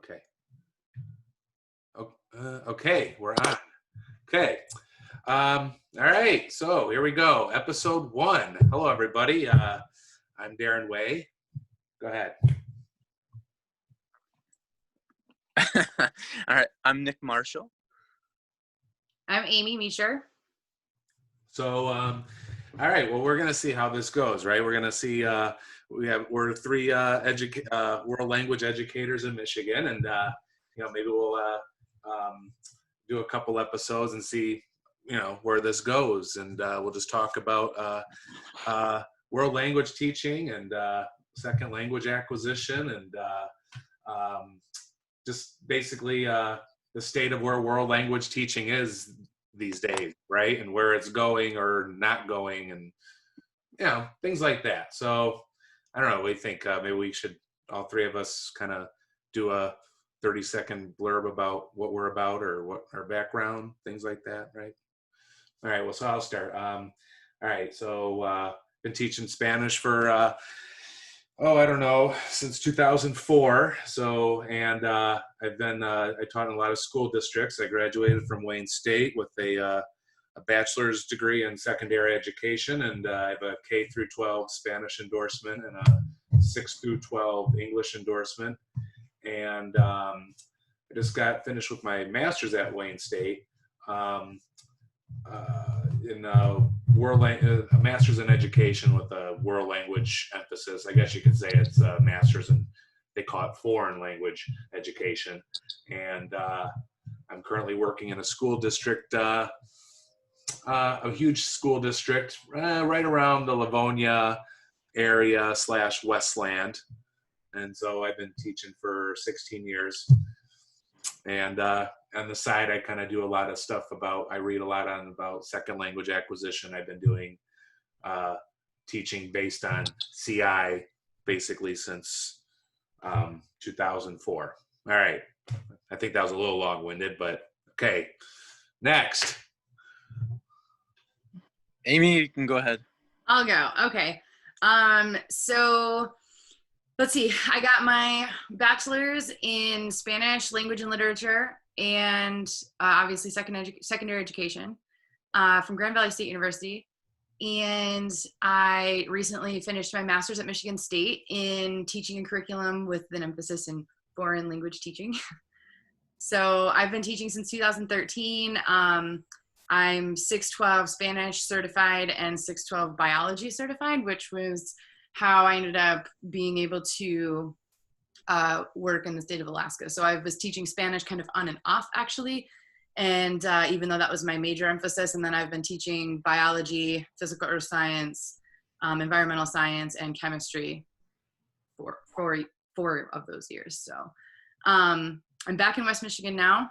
Okay. Okay, we're on. Okay. All right. So here we go. Episode 1. Hello, everybody. I'm Darren Way. Go ahead. All right. I'm Nick Marshall. I'm Amy Meacher. So, all right. Well, we're gonna see how this goes, right? We're gonna see. We're three world language educators in Michigan, and maybe we'll do a couple episodes and see where this goes, and we'll just talk about world language teaching and second language acquisition, and just basically the state of where world language teaching is these days, right? And where it's going or not going, and things like that. So I don't know, we think maybe we should, all three of us, kind of do a 30-second blurb about what we're about or what our background, things like that, right? All right, well, so I'll start. All right, so been teaching Spanish for I don't know, since 2004. So, and I've been I taught in a lot of school districts. I graduated from Wayne State with a bachelor's degree in secondary education, and I have a K through 12 Spanish endorsement and a 6 through 12 English endorsement. And I just got finished with my master's at Wayne State in a master's in education with a world language emphasis. I guess you could say it's a master's in, they call it foreign language education. And I'm currently working in a school district, a huge school district right around the Livonia area / Westland. And so I've been teaching for 16 years. And on the side, I kind of do a lot of stuff I read a lot about second language acquisition. I've been doing teaching based on CI basically since 2004. All right. I think that was a little long-winded, but okay. Next. Amy, you can go ahead. I'll go. Okay. So let's see. I got my bachelor's in Spanish language and literature, and obviously secondary education from Grand Valley State University. And I recently finished my master's at Michigan State in teaching and curriculum with an emphasis in foreign language teaching. So I've been teaching since 2013. I'm 612 Spanish certified and 612 biology certified, which was how I ended up being able to work in the state of Alaska. So I was teaching Spanish kind of on and off, actually. And even though that was my major emphasis, and then I've been teaching biology, physical earth science, environmental science, and chemistry for 4 of those years. So I'm back in West Michigan now.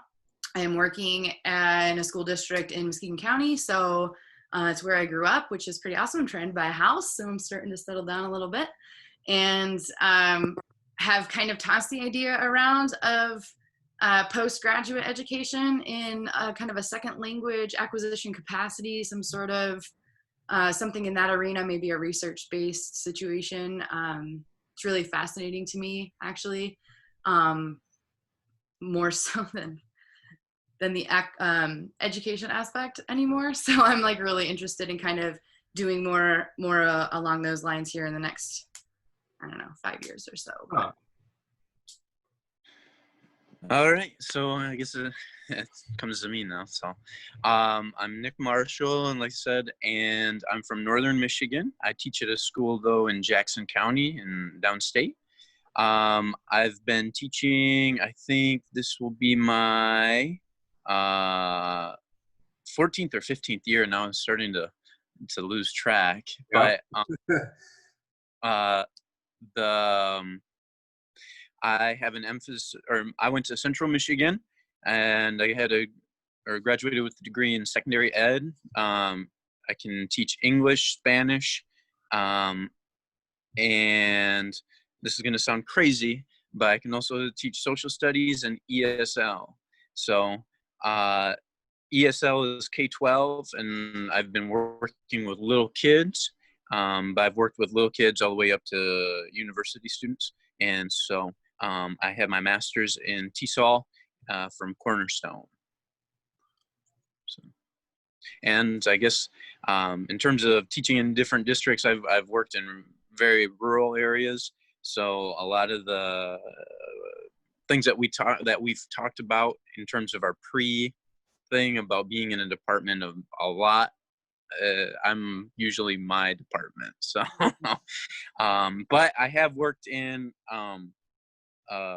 I am working in a school district in Muskegon County. So it's where I grew up, which is pretty awesome. I'm trying to buy a house, so I'm starting to settle down a little bit, and have kind of tossed the idea around of postgraduate education in kind of a second language acquisition capacity, some sort of something in that arena, maybe a research-based situation. It's really fascinating to me, actually, more so than the education aspect anymore. So I'm like really interested in kind of doing more along those lines here in the next, 5 years or so. Oh. All right. So I guess it comes to me now. So I'm Nick Marshall, and like I said, and I'm from Northern Michigan. I teach at a school, though, in Jackson County in downstate. I've been teaching, I think this will be my 14th or 15th year now. I'm starting to lose track. Yeah. But I have an emphasis, or I went to Central Michigan, and I graduated with a degree in secondary ed. I can teach English, Spanish, and this is going to sound crazy, but I can also teach social studies and ESL. So ESL is K-12, and I've been working with little kids, but I've worked with little kids all the way up to university students. And so I have my master's in TESOL from Cornerstone. So, and I guess in terms of teaching in different districts, I've worked in very rural areas. So a lot of the things that we've talked about in terms of our thing about being in a department of a lot, I'm usually my department. So, but I have worked in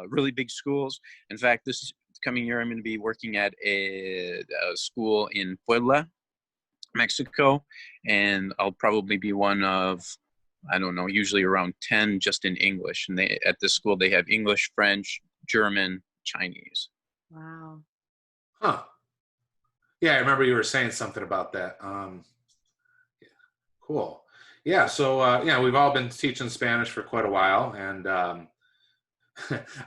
really big schools. In fact, this coming year, I'm going to be working at a school in Puebla, Mexico, and I'll probably be one of, I don't know, usually around 10 just in English. And at this school, they have English, French, German, Chinese. Wow. Huh. Yeah, I remember you were saying something about that. Yeah, cool. Yeah, so yeah, we've all been teaching Spanish for quite a while, and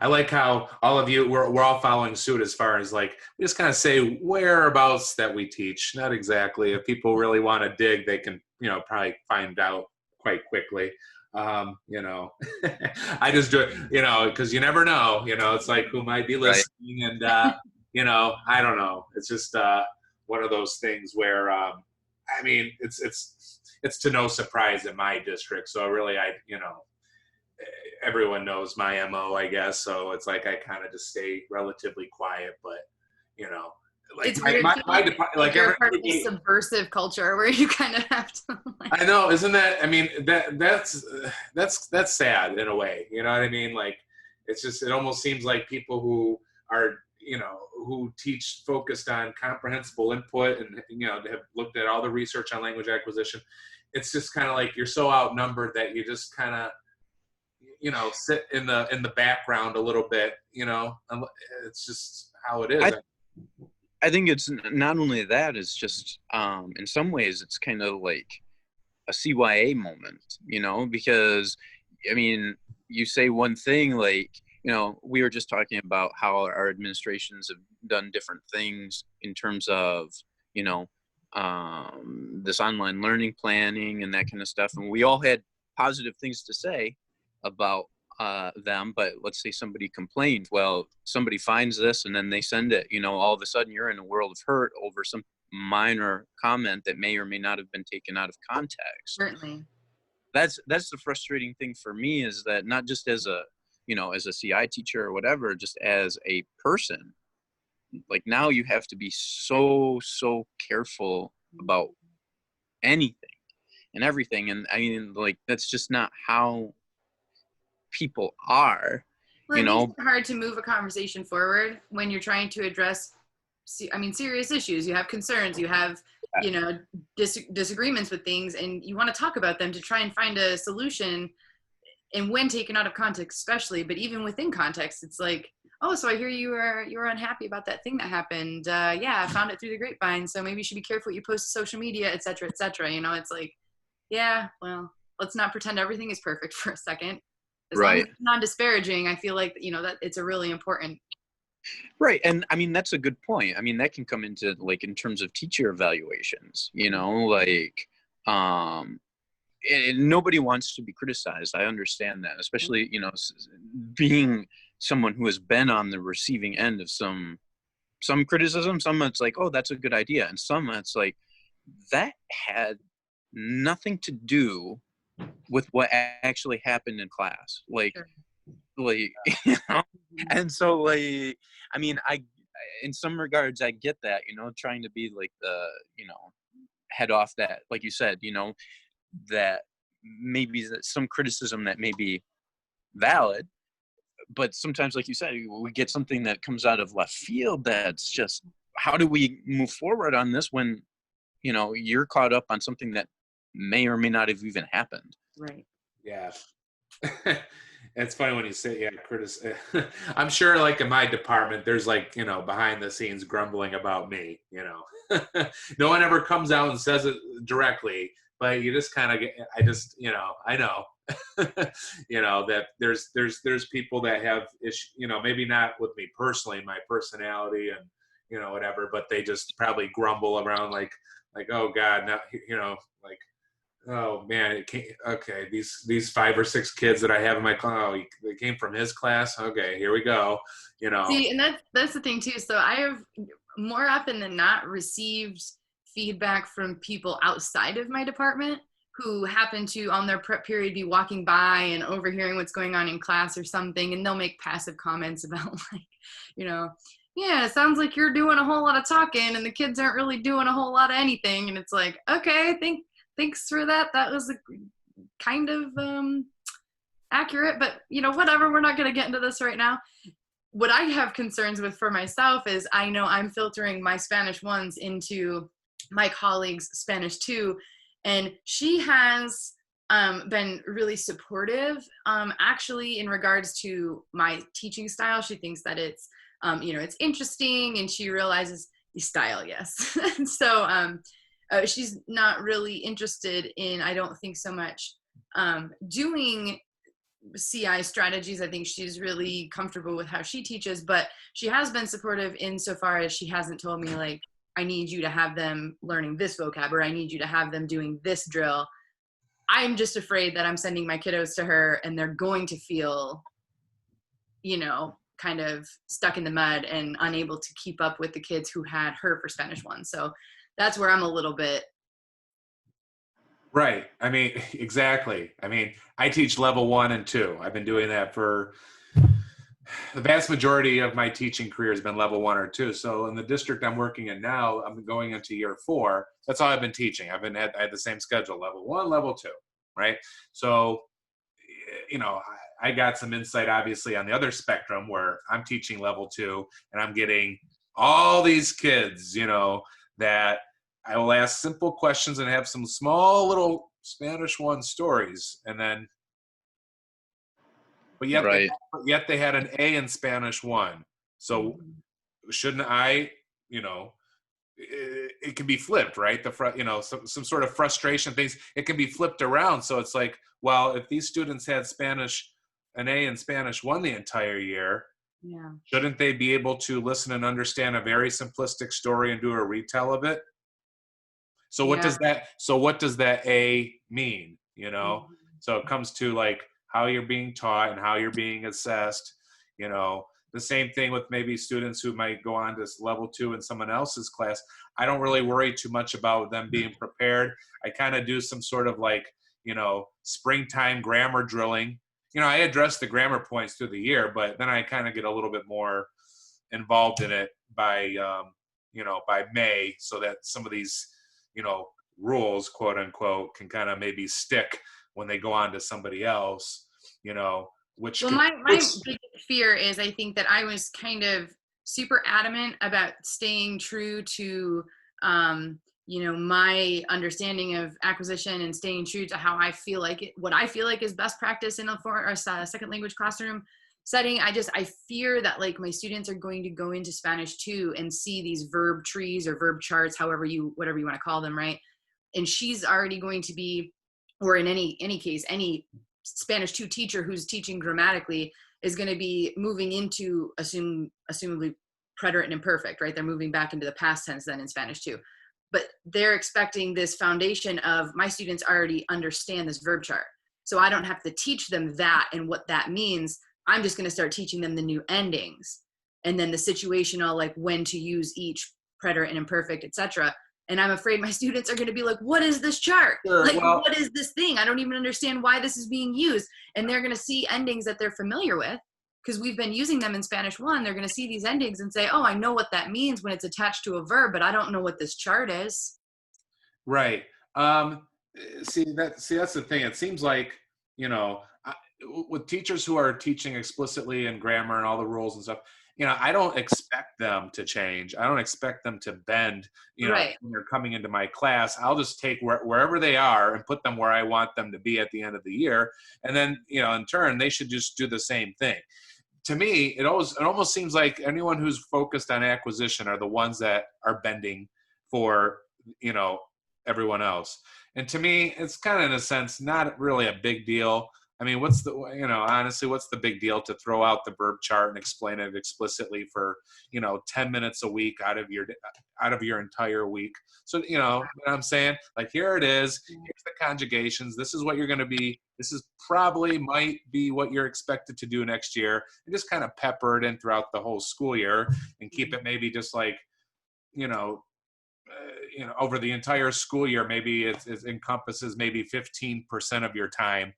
I like how all of you, we're all following suit as far as like, we just kind of say whereabouts that we teach. Not exactly. If people really want to dig, they can, probably find out quite quickly. I just do it, because you never know, it's like who might be listening. And, I don't know. It's just one of those things where, I mean, it's to no surprise in my district. So really, everyone knows my MO, I guess. So it's like I kind of just stay relatively quiet, but like it's weird. Like you're part of a subversive culture where you kind of have to. I know, isn't that? I mean, that's sad in a way. You know what I mean? Like, it's just, it almost seems like people who are, who teach focused on comprehensible input and have looked at all the research on language acquisition. It's just kind of like you're so outnumbered that you just kind of sit in the background a little bit. It's just how it is. I think it's not only that, it's just in some ways it's kind of like a CYA moment, because I mean, you say one thing like, we were just talking about how our administrations have done different things in terms of, this online learning planning and that kind of stuff. And we all had positive things to say about them, but let's say somebody complained. Well, somebody finds this and then they send it, all of a sudden you're in a world of hurt over some minor comment that may or may not have been taken out of context. Certainly. That's the frustrating thing for me, is that not just as a, as a CI teacher or whatever, just as a person, like now you have to be so careful about anything and everything. And I mean, like, that's just not how people are. Well, it makes it hard to move a conversation forward when you're trying to address, serious issues. You have concerns, you have, disagreements with things, and you want to talk about them to try and find a solution. And when taken out of context, especially, but even within context, it's like, oh, so I hear you were unhappy about that thing that happened. Yeah, I found it through the grapevine. So maybe you should be careful what you post to social media, et cetera, et cetera. It's like, yeah, well, let's not pretend everything is perfect for a second. As long as it's non-disparaging, I feel like, that it's a really important. Right. And I mean, that's a good point. I mean, that can come into like in terms of teacher evaluations, and nobody wants to be criticized. I understand that, especially, being someone who has been on the receiving end of some criticism. Some it's like, oh, that's a good idea. And some it's like, that had nothing to do with what actually happened in class. And so like, I mean, in some regards, I get that, trying to be like the, head off that, like you said, that maybe some criticism that may be valid, but sometimes, like you said, we get something that comes out of left field that's just, how do we move forward on this when, you're caught up on something that may or may not have even happened. Right. Yeah. It's funny when you say, yeah, I'm sure like in my department, there's like, behind the scenes grumbling about me, no one ever comes out and says it directly, but you just kind of get, I know, that there's people that have issues, maybe not with me personally, my personality and, whatever, but they just probably grumble around like, oh God, now, like, oh man, okay, these 5 or 6 kids that I have in my class, oh, they came from his class. Okay, here we go. You know, See, and that's the thing too. So I have more often than not received feedback from people outside of my department who happen to on their prep period be walking by and overhearing what's going on in class or something, and they'll make passive comments about like, you know, yeah, it sounds like you're doing a whole lot of talking and the kids aren't really doing a whole lot of anything. And it's like, okay, thanks for that. That was a kind of accurate, but you know, whatever. We're not going to get into this right now. What I have concerns with for myself is I know I'm filtering my Spanish 1s into my colleague's Spanish 2, and she has been really supportive actually in regards to my teaching style. She thinks that it's you know, it's interesting, and she realizes the style, yes. So she's not really interested in, I don't think so much doing CI strategies. I think she's really comfortable with how she teaches, but she has been supportive insofar as she hasn't told me like, I need you to have them learning this vocab, or I need you to have them doing this drill. I'm just afraid that I'm sending my kiddos to her and they're going to feel, you know, kind of stuck in the mud and unable to keep up with the kids who had her for Spanish 1. So that's where I'm a little bit. right? I mean, exactly. I mean, I teach level 1 and 2. I've been doing that for the vast majority of my teaching career has been level 1 or 2. So in the district I'm working in now, I'm going into year 4. That's all I've been teaching. I had the same schedule, level 1, level 2, right? So, you know, I got some insight obviously on the other spectrum where I'm teaching level 2 and I'm getting all these kids, you know, that I will ask simple questions and have some small little Spanish 1 stories, and then but Right. yet they had an A in Spanish 1. So shouldn't I, you know, it can be flipped, right? You know, some sort of frustration things, it can be flipped around. So it's like, well, if these students had an A in Spanish 1 the entire year, Yeah. shouldn't they be able to listen and understand a very simplistic story and do a retell of it? So what does that A mean, you know? Mhm. So it comes to like how you're being taught and how you're being assessed, you know. The same thing with maybe students who might go on to level 2 in someone else's class. I don't really worry too much about them being prepared. I kind of do some sort of like, you know, springtime grammar drilling. You know, I address the grammar points through the year, but then I kind of get a little bit more involved in it by, you know, by May, so that some of these, you know, rules, quote unquote, can kind of maybe stick when they go on to somebody else, you know, which Well, can, my which big fear is I think that I was kind of super adamant about staying true to, you know, my understanding of acquisition and staying true to how I feel like it, what I feel like is best practice in a second language classroom setting. I fear that like my students are going to go into Spanish 2 and see these verb trees or verb charts, whatever you want to call them, right? And she's already going to be, or in any case, any Spanish 2 teacher who's teaching grammatically is going to be moving into assumably preterite and imperfect, right? They're moving back into the past tense then in Spanish 2. But they're expecting this foundation of my students already understand this verb chart. So I don't have to teach them that and what that means. I'm just going to start teaching them the new endings and then the situational, like when to use each preterite and imperfect, etc. And I'm afraid my students are going to be like, what is this chart? Sure, Like, well, what is this thing? I don't even understand why this is being used. And they're going to see endings that they're familiar with because we've been using them in Spanish 1. They're going to see these endings and say, oh, I know what that means when it's attached to a verb, but I don't know what this chart is. right. That's the thing. It seems like, you know, with teachers who are teaching explicitly in grammar and all the rules and stuff, you know, I don't expect them to change. I don't expect them to bend, you know, Right. when they're coming into my class. I'll just take wherever they are and put them where I want them to be at the end of the year. And then, you know, in turn, they should just do the same thing. To me, it almost seems like anyone who's focused on acquisition are the ones that are bending for, you know, everyone else. And to me, it's kind of in a sense not really a big deal. I mean, what's the, honestly, what's the big deal to throw out the verb chart and explain it explicitly for, 10 minutes a week out of your entire week. So, you know what I'm saying? Like, here it is. Here's the conjugations. This is what you're going to be. This is probably might be what you're expected to do next year, and just kind of pepper it in throughout the whole school year and keep it maybe just like, over the entire school year, maybe it encompasses maybe 15% of your time,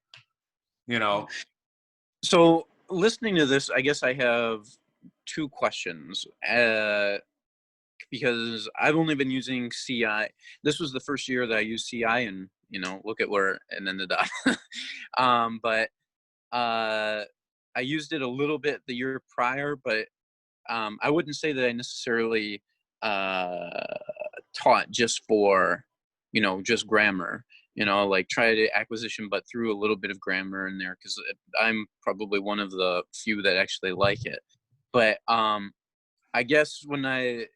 So listening to this, I guess I have two questions. Because I've only been using CI. This was the first year that I used CI, and look at where it ended up. But I used it a little bit the year prior, but I wouldn't say that I necessarily taught just for just grammar. Like try to acquisition, but threw a little bit of grammar in there because I'm probably one of the few that actually like it. But I guess when I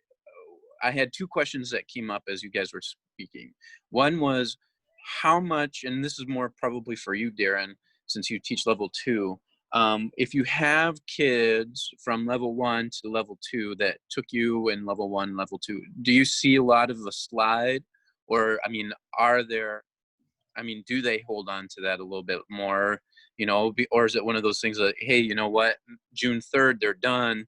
had two questions that came up as you guys were speaking. One was how much, and this is more probably for you, Darren, since you teach level 2. If you have kids from level 1 to level 2 that took you in level 1, level 2, do you see a lot of the slide? Or, do they hold on to that a little bit more, or is it one of those things that, hey, you know what, June 3rd, they're done,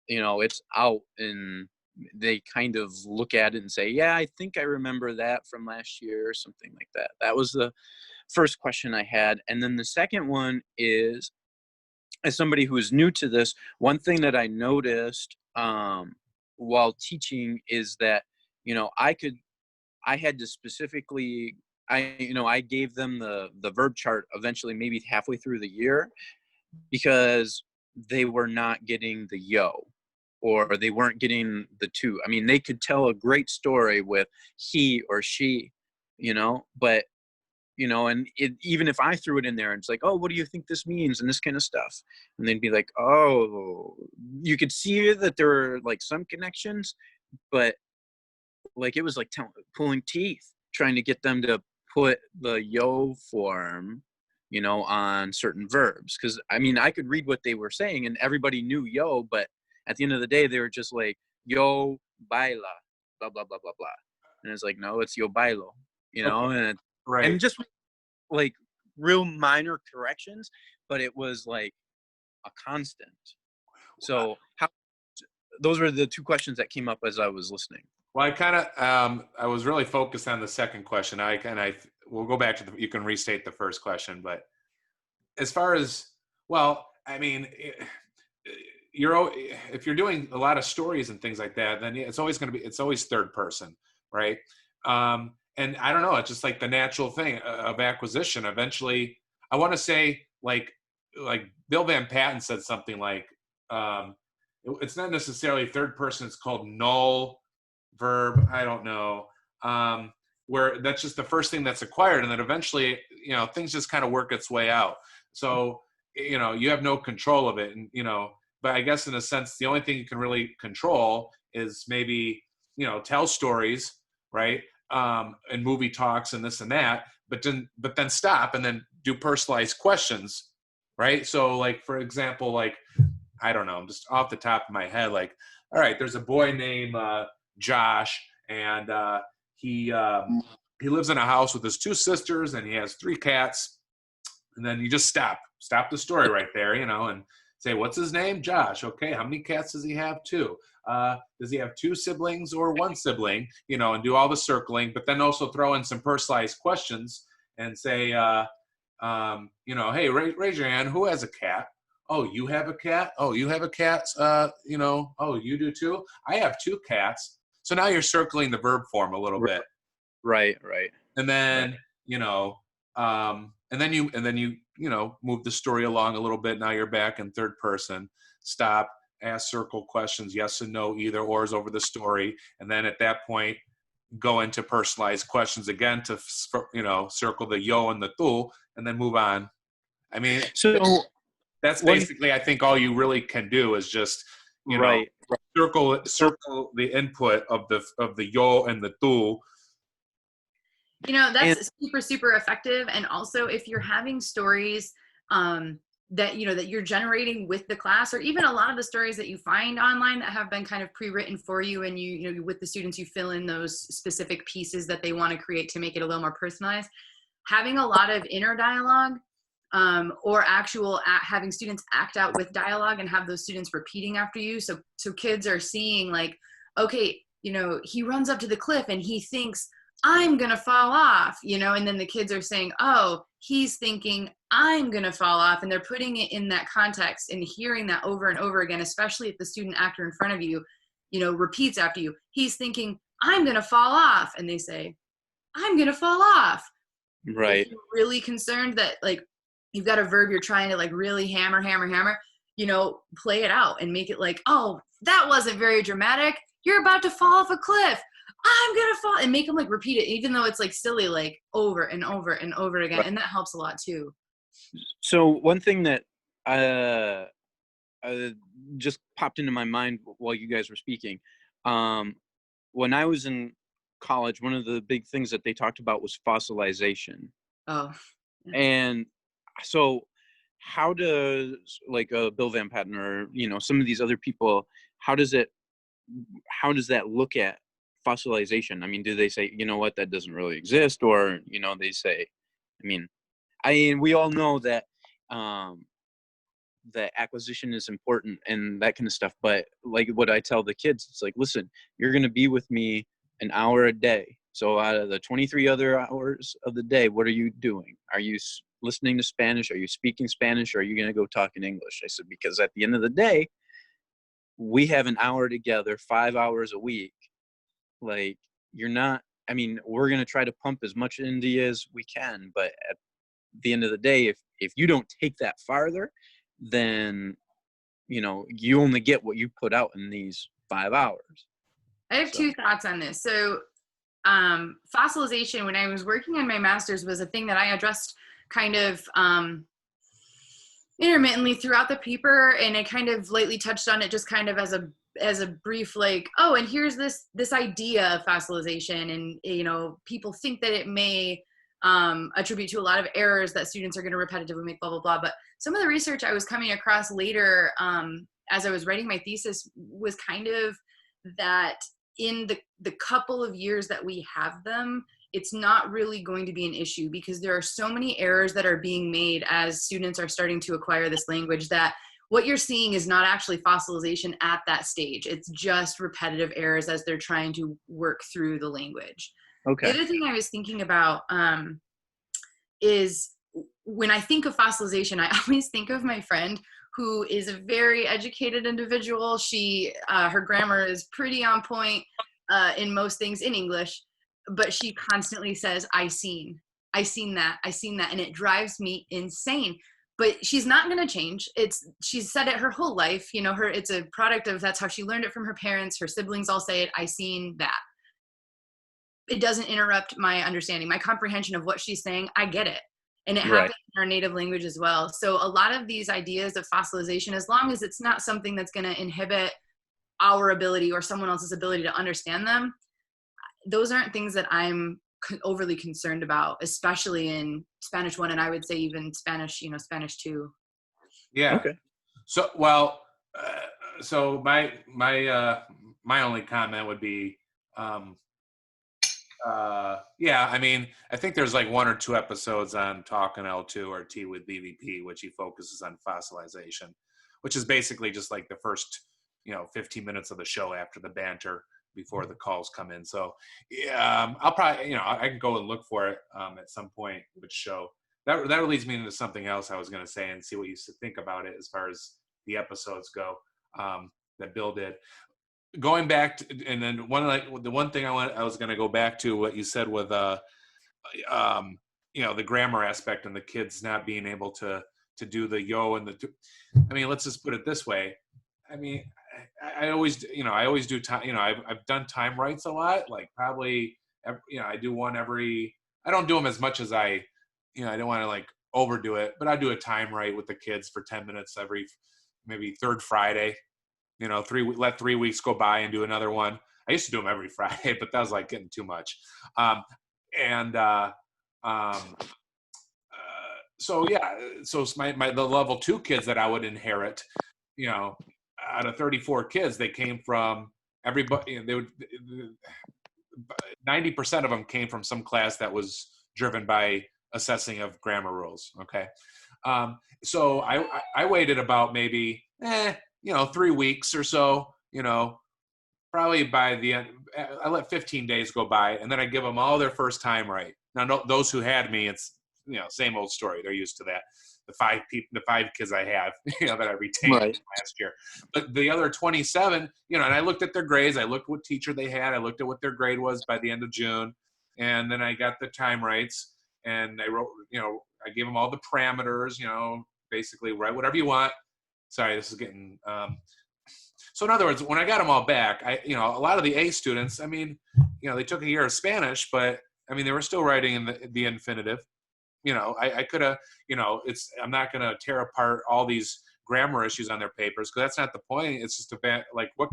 it's out, and they kind of look at it and say, yeah, I think I remember that from last year or something like that. That was the first question I had. And then the second one is, as somebody who is new to this, one thing that I noticed while teaching is that, I had to specifically, I gave them the verb chart eventually, maybe halfway through the year, because they were not getting the yo, or they weren't getting the to. I mean, they could tell a great story with he or she, but, and even if I threw it in there and it's like, oh, what do you think this means? And this kind of stuff. And they'd be like, oh, you could see that there were like some connections, but like, it was like pulling teeth, trying to get them to put the yo form, on certain verbs. Cause I could read what they were saying and everybody knew yo, but at the end of the day, they were just like, yo baila, blah, blah, blah, blah, blah. And it's like, no, it's yo bailo, and, right. And just like real minor corrections, but it was like a constant. So those were the two questions that came up as I was listening. Well, I was really focused on the second question. We'll go back to you can restate the first question, but as far as, if you're doing a lot of stories and things like that, then it's always third person, right? And I don't know, it's just like the natural thing of acquisition. Eventually, I want to say like Bill Van Patten said something like, it's not necessarily third person, it's called null verb. I don't know, where that's just the first thing that's acquired. And then eventually, things just kind of work its way out. So, you have no control of it. And, but I guess in a sense, the only thing you can really control is maybe, tell stories, right? And movie talks and this and that, but then stop and then do personalized questions, right? So like, for example, like, I don't know, just off the top of my head, like, all right, there's a boy named Josh, and he lives in a house with his 2 sisters, and he has 3 cats. And then you just stop the story right there, and say, what's his name? Josh. Okay, how many cats does he have? 2. Does he have 2 siblings or 1 sibling? And do all the circling, but then also throw in some personalized questions and say, hey, raise your hand. Who has a cat? Oh, you have a cat? Oh, you have a cat? Oh, you do too? I have 2 cats. So now you're circling the verb form a little bit. Right. And then, and then you move the story along a little bit. Now you're back in third person. Stop, ask circle questions, yes and no, either ors over the story. And then at that point, go into personalized questions again to, circle the yo and the tu, and then move on. So that's basically, I think all you really can do is just, circle the input of the yo and the tu, And That's super, super effective. And also if you're having stories that, that you're generating with the class, or even a lot of the stories that you find online that have been kind of pre-written for you, and with the students, you fill in those specific pieces that they want to create to make it a little more personalized. Having a lot of inner dialogue, or having students act out with dialogue and have those students repeating after you. So kids are seeing like, okay, he runs up to the cliff and he thinks, I'm going to fall off, and then the kids are saying, oh, he's thinking I'm going to fall off. And they're putting it in that context and hearing that over and over again, especially if the student actor in front of you, repeats after you. He's thinking, I'm going to fall off. And they say, I'm going to fall off. right. If you're really concerned that like you've got a verb you're trying to like really hammer, play it out and make it like, oh, that wasn't very dramatic. You're about to fall off a cliff. I'm gonna fall, and make them like repeat it, even though it's like silly, like over and over and over again. Right. And that helps a lot too. So one thing that just popped into my mind while you guys were speaking, when I was in college, one of the big things that they talked about was fossilization. Oh, And so how does like Bill Van Patten or some of these other people, how does that look at fossilization? I mean, do they say, what, that doesn't really exist? Or they say, I mean we all know that that acquisition is important and that kind of stuff, but like what I tell the kids, it's like, listen, you're going to be with me an hour a day. So out of the 23 other hours of the day, what are you doing? Are you listening to Spanish? Are you speaking Spanish? Or are you going to go talk in English? I said, because at the end of the day, we have an hour together, 5 hours a week. Like, we're going to try to pump as much into you as we can. But at the end of the day, if you don't take that farther, then, you only get what you put out in these 5 hours. I have two thoughts on this. So fossilization, when I was working on my master's, was a thing that I addressed kind of intermittently throughout the paper, and I kind of lightly touched on it just kind of as a brief, like, oh, and here's this idea of fossilization, and people think that it may attribute to a lot of errors that students are going to repetitively make, blah blah blah. But some of the research I was coming across later as I was writing my thesis was kind of that in the couple of years that we have them, it's not really going to be an issue, because there are so many errors that are being made as students are starting to acquire this language, that what you're seeing is not actually fossilization at that stage. It's just repetitive errors as they're trying to work through the language. Okay. The other thing I was thinking about is when I think of fossilization, I always think of my friend who is a very educated individual. She, her grammar is pretty on point in most things in English, but she constantly says, I seen that, and it drives me insane. But she's not going to change. She's said it her whole life. It's a product of, that's how she learned it from her parents. Her siblings all say it, I seen that. It doesn't interrupt my understanding, my comprehension of what she's saying. I get it. And it happens in our native language as well. So a lot of these ideas of fossilization, as long as it's not something that's going to inhibit our ability or someone else's ability to understand them, those aren't things that I'm overly concerned about, especially in Spanish 1, and I would say even Spanish, Spanish 2. Yeah. Okay. So, so my only comment would be, I mean, I think there's like 1 or 2 episodes on Talking L2 or Tea with BVP, which he focuses on fossilization, which is basically just like the first, 15 minutes of the show after the banter before the calls come in. So, I'll probably, I can go and look for it at some point, which show. That leads me into something else I was going to say and see what you think about it as far as the episodes go that Bill did. Going back to, and then the one thing I was going to go back to what you said with the grammar aspect and the kids not being able to do the yo and the. I mean, let's just put it this way. I mean, I always do time. I've done time rights a lot. Like probably, I do one every. I don't do them as much as I don't want to like overdo it, but I do a time right with the kids for 10 minutes every maybe third Friday. Let 3 weeks go by and do another one. I used to do them every Friday, but that was like getting too much. and so yeah, so it's the level 2 kids that I would inherit, out of 34 kids, they came from everybody. They would 90% of them came from some class that was driven by assessing of grammar rules. Okay, so I waited about maybe 3 weeks or so. Probably by the end, I let 15 days go by, and then I give them all their first time right. Now, those who had me, it's same old story. They're used to that. The five kids I have, that I retained last year. But the other 27, and I looked at their grades. I looked what teacher they had. I looked at what their grade was by the end of June, and then I got the time rights, and I wrote, I gave them all the parameters. Basically write whatever you want. Sorry, this is getting. So in other words, when I got them all back, a lot of the A students, I mean, they took a year of Spanish, but I mean, they were still writing in the infinitive. I could have, I'm not going to tear apart all these grammar issues on their papers, because that's not the point. It's just about like, what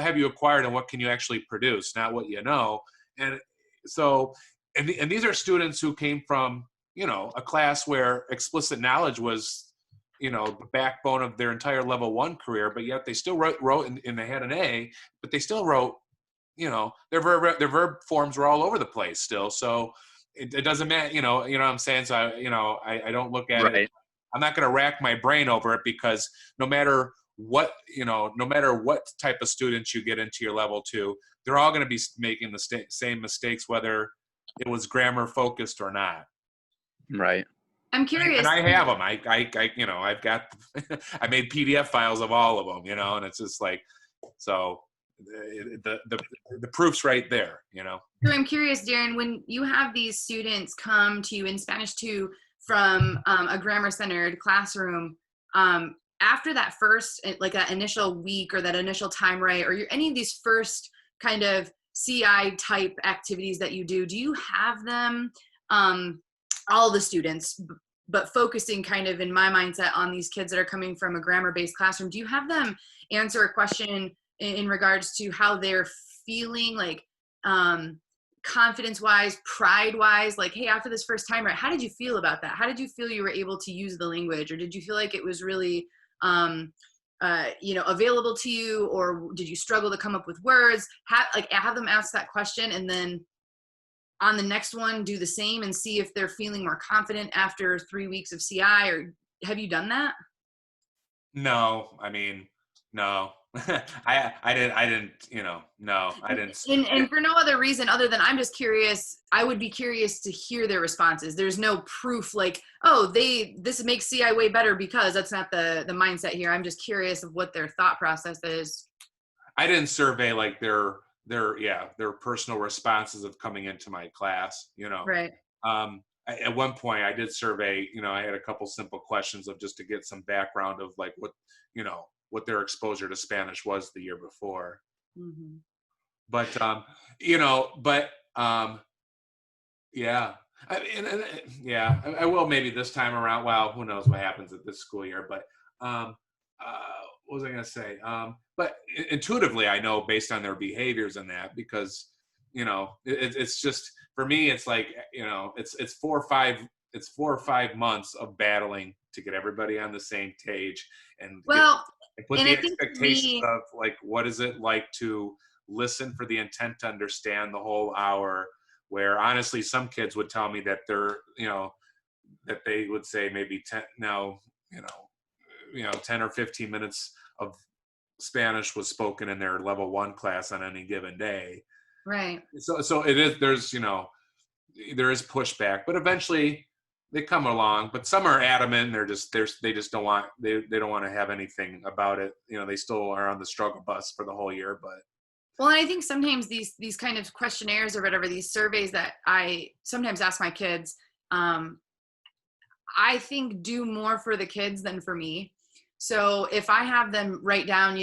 have you acquired and what can you actually produce, not what you know. And so, and these are students who came from, a class where explicit knowledge was, the backbone of their entire level 1 career, but yet they still wrote and they had an A, but they still wrote, their verb forms were all over the place still. So it doesn't matter, you know what I'm saying? So I don't look at it. I'm not going to rack my brain over it, because no matter what type of students you get into your level 2, they're all going to be making the same mistakes, whether it was grammar focused or not. Right. I'm curious. And I have them. I've got, I made PDF files of all of them, and it's just like, so the proof's right there, So I'm curious, Darren, when you have these students come to you in Spanish 2 from a grammar-centered classroom, after that first, like that initial week or that initial time right, or any of these first kind of CI type activities that you do you have them, all the students, but focusing kind of in my mindset on these kids that are coming from a grammar-based classroom, do you have them answer a question in regards to how they're feeling, like confidence-wise, pride-wise, like, hey, after this first time, right, how did you feel about that? How did you feel you were able to use the language? Or did you feel like it was really, available to you? Or did you struggle to come up with words? Have them ask that question, and then on the next one, do the same and see if they're feeling more confident after 3 weeks of CI, or have you done that? No, I mean, no. I didn't, no, I didn't. And for no other reason other than I'm just curious. I would be curious to hear their responses. There's no proof like, oh, this makes CI way better, because that's not the mindset here. I'm just curious of what their thought process is. I didn't survey like their personal responses of coming into my class, Right. At one point I did survey, I had a couple simple questions of just to get some background of like what their exposure to Spanish was the year before. Mm-hmm. But, yeah. I will maybe this time around. Well, who knows what happens at this school year, but what was I going to say? But intuitively, I know based on their behaviors and that, because, it's just, for me, it's like, it's 4 or 5 months of battling to get everybody on the same page and put the expectations of like, what is it like to listen for the intent to understand the whole hour, where honestly, some kids would tell me that they're, that they would say maybe 10 or 15 minutes of Spanish was spoken in their level 1 class on any given day. Right. So it is, there's, there is pushback, but eventually they come along. But some are adamant. They just don't want, they don't want to have anything about it. They still are on the struggle bus for the whole year. But well, and I think sometimes these kind of questionnaires or whatever, these surveys that I sometimes ask my kids, I think do more for the kids than for me. So if I have them write down,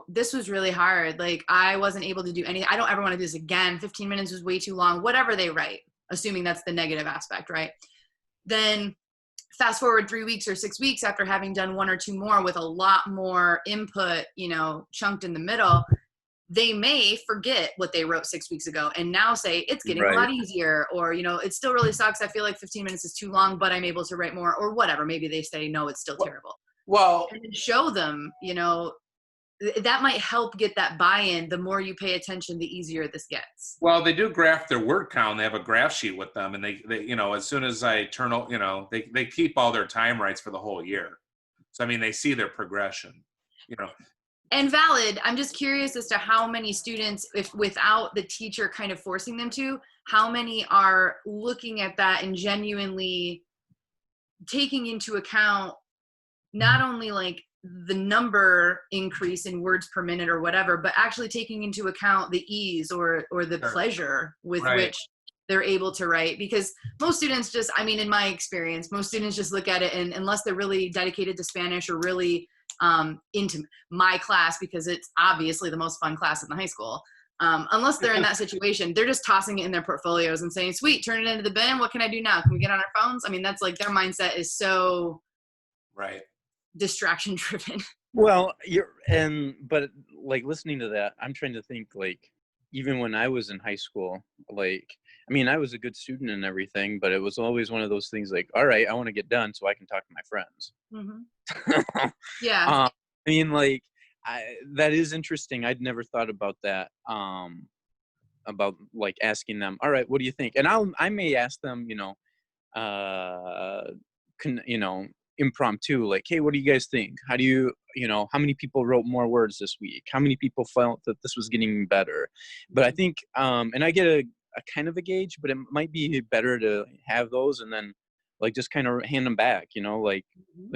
this was really hard, like I wasn't able to do anything, I don't ever want to do this again, 15 minutes was way too long, whatever they write, assuming that's the negative aspect, right? Then fast forward 3 weeks or 6 weeks after having done 1 or 2 more with a lot more input, chunked in the middle, they may forget what they wrote 6 weeks ago and now say it's getting a lot easier, or, you know, it still really sucks. I feel like 15 minutes is too long, but I'm able to write more, or whatever. Maybe they say, no, it's still terrible. Well, And then show them, you know, that might help get that buy-in. The more you pay attention, the easier this gets. well, they do graph their word count. They have a graph sheet with them, and they you know, as soon as I turn, you know, they keep all their time rights for the whole year. So I mean, they see their progression, you know. And valid. I'm just curious as to how many students, if without the teacher kind of forcing them to, how many are looking at that and genuinely taking into account not only like the number increase in words per minute or whatever, but actually taking into account the ease or the pleasure with which they're able to write. Because most students just, I mean, in my experience, most students just look at it, and unless they're really dedicated to Spanish or really into my class, because it's obviously the most fun class in the high school, unless they're in that situation, they're just tossing it in their portfolios and saying, sweet, turn it into the bin. What can I do now? Can we get on our phones? I mean, that's like, their mindset is so distraction driven. Well, but like listening to that, I'm trying to think, like, even when I was in high school, like, I mean, I was a good student and everything, but it was always one of those things like, all right, I want to get done so I can talk to my friends. Mm-hmm. Yeah. I mean, like, that is interesting. I'd never thought about that. About like asking them, all right, what do you think? And I may ask them, you know, impromptu, like, hey, what do you guys think? How do you know, how many people wrote more words this week? How many people felt that this was getting better? But I think, and I get a kind of a gauge, but it might be better to have those and then like just kind of hand them back, you know, like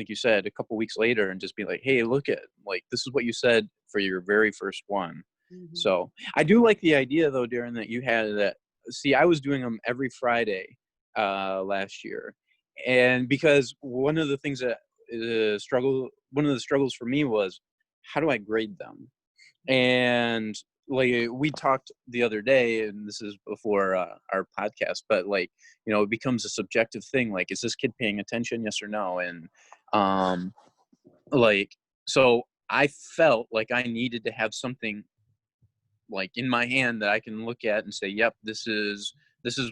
you said, a couple weeks later, and just be like, hey, look at, like, this is what you said for your very first one. Mm-hmm. So I do like the idea though, Darren, that you had that. See, I was doing them every Friday last year. And because one of the things that one of the struggles for me was, how do I grade them? And like we talked the other day, and this is before our podcast, but like, you know, it becomes a subjective thing. Like, is this kid paying attention? Yes or no? And like, so I felt like I needed to have something like in my hand that I can look at and say, yep, this is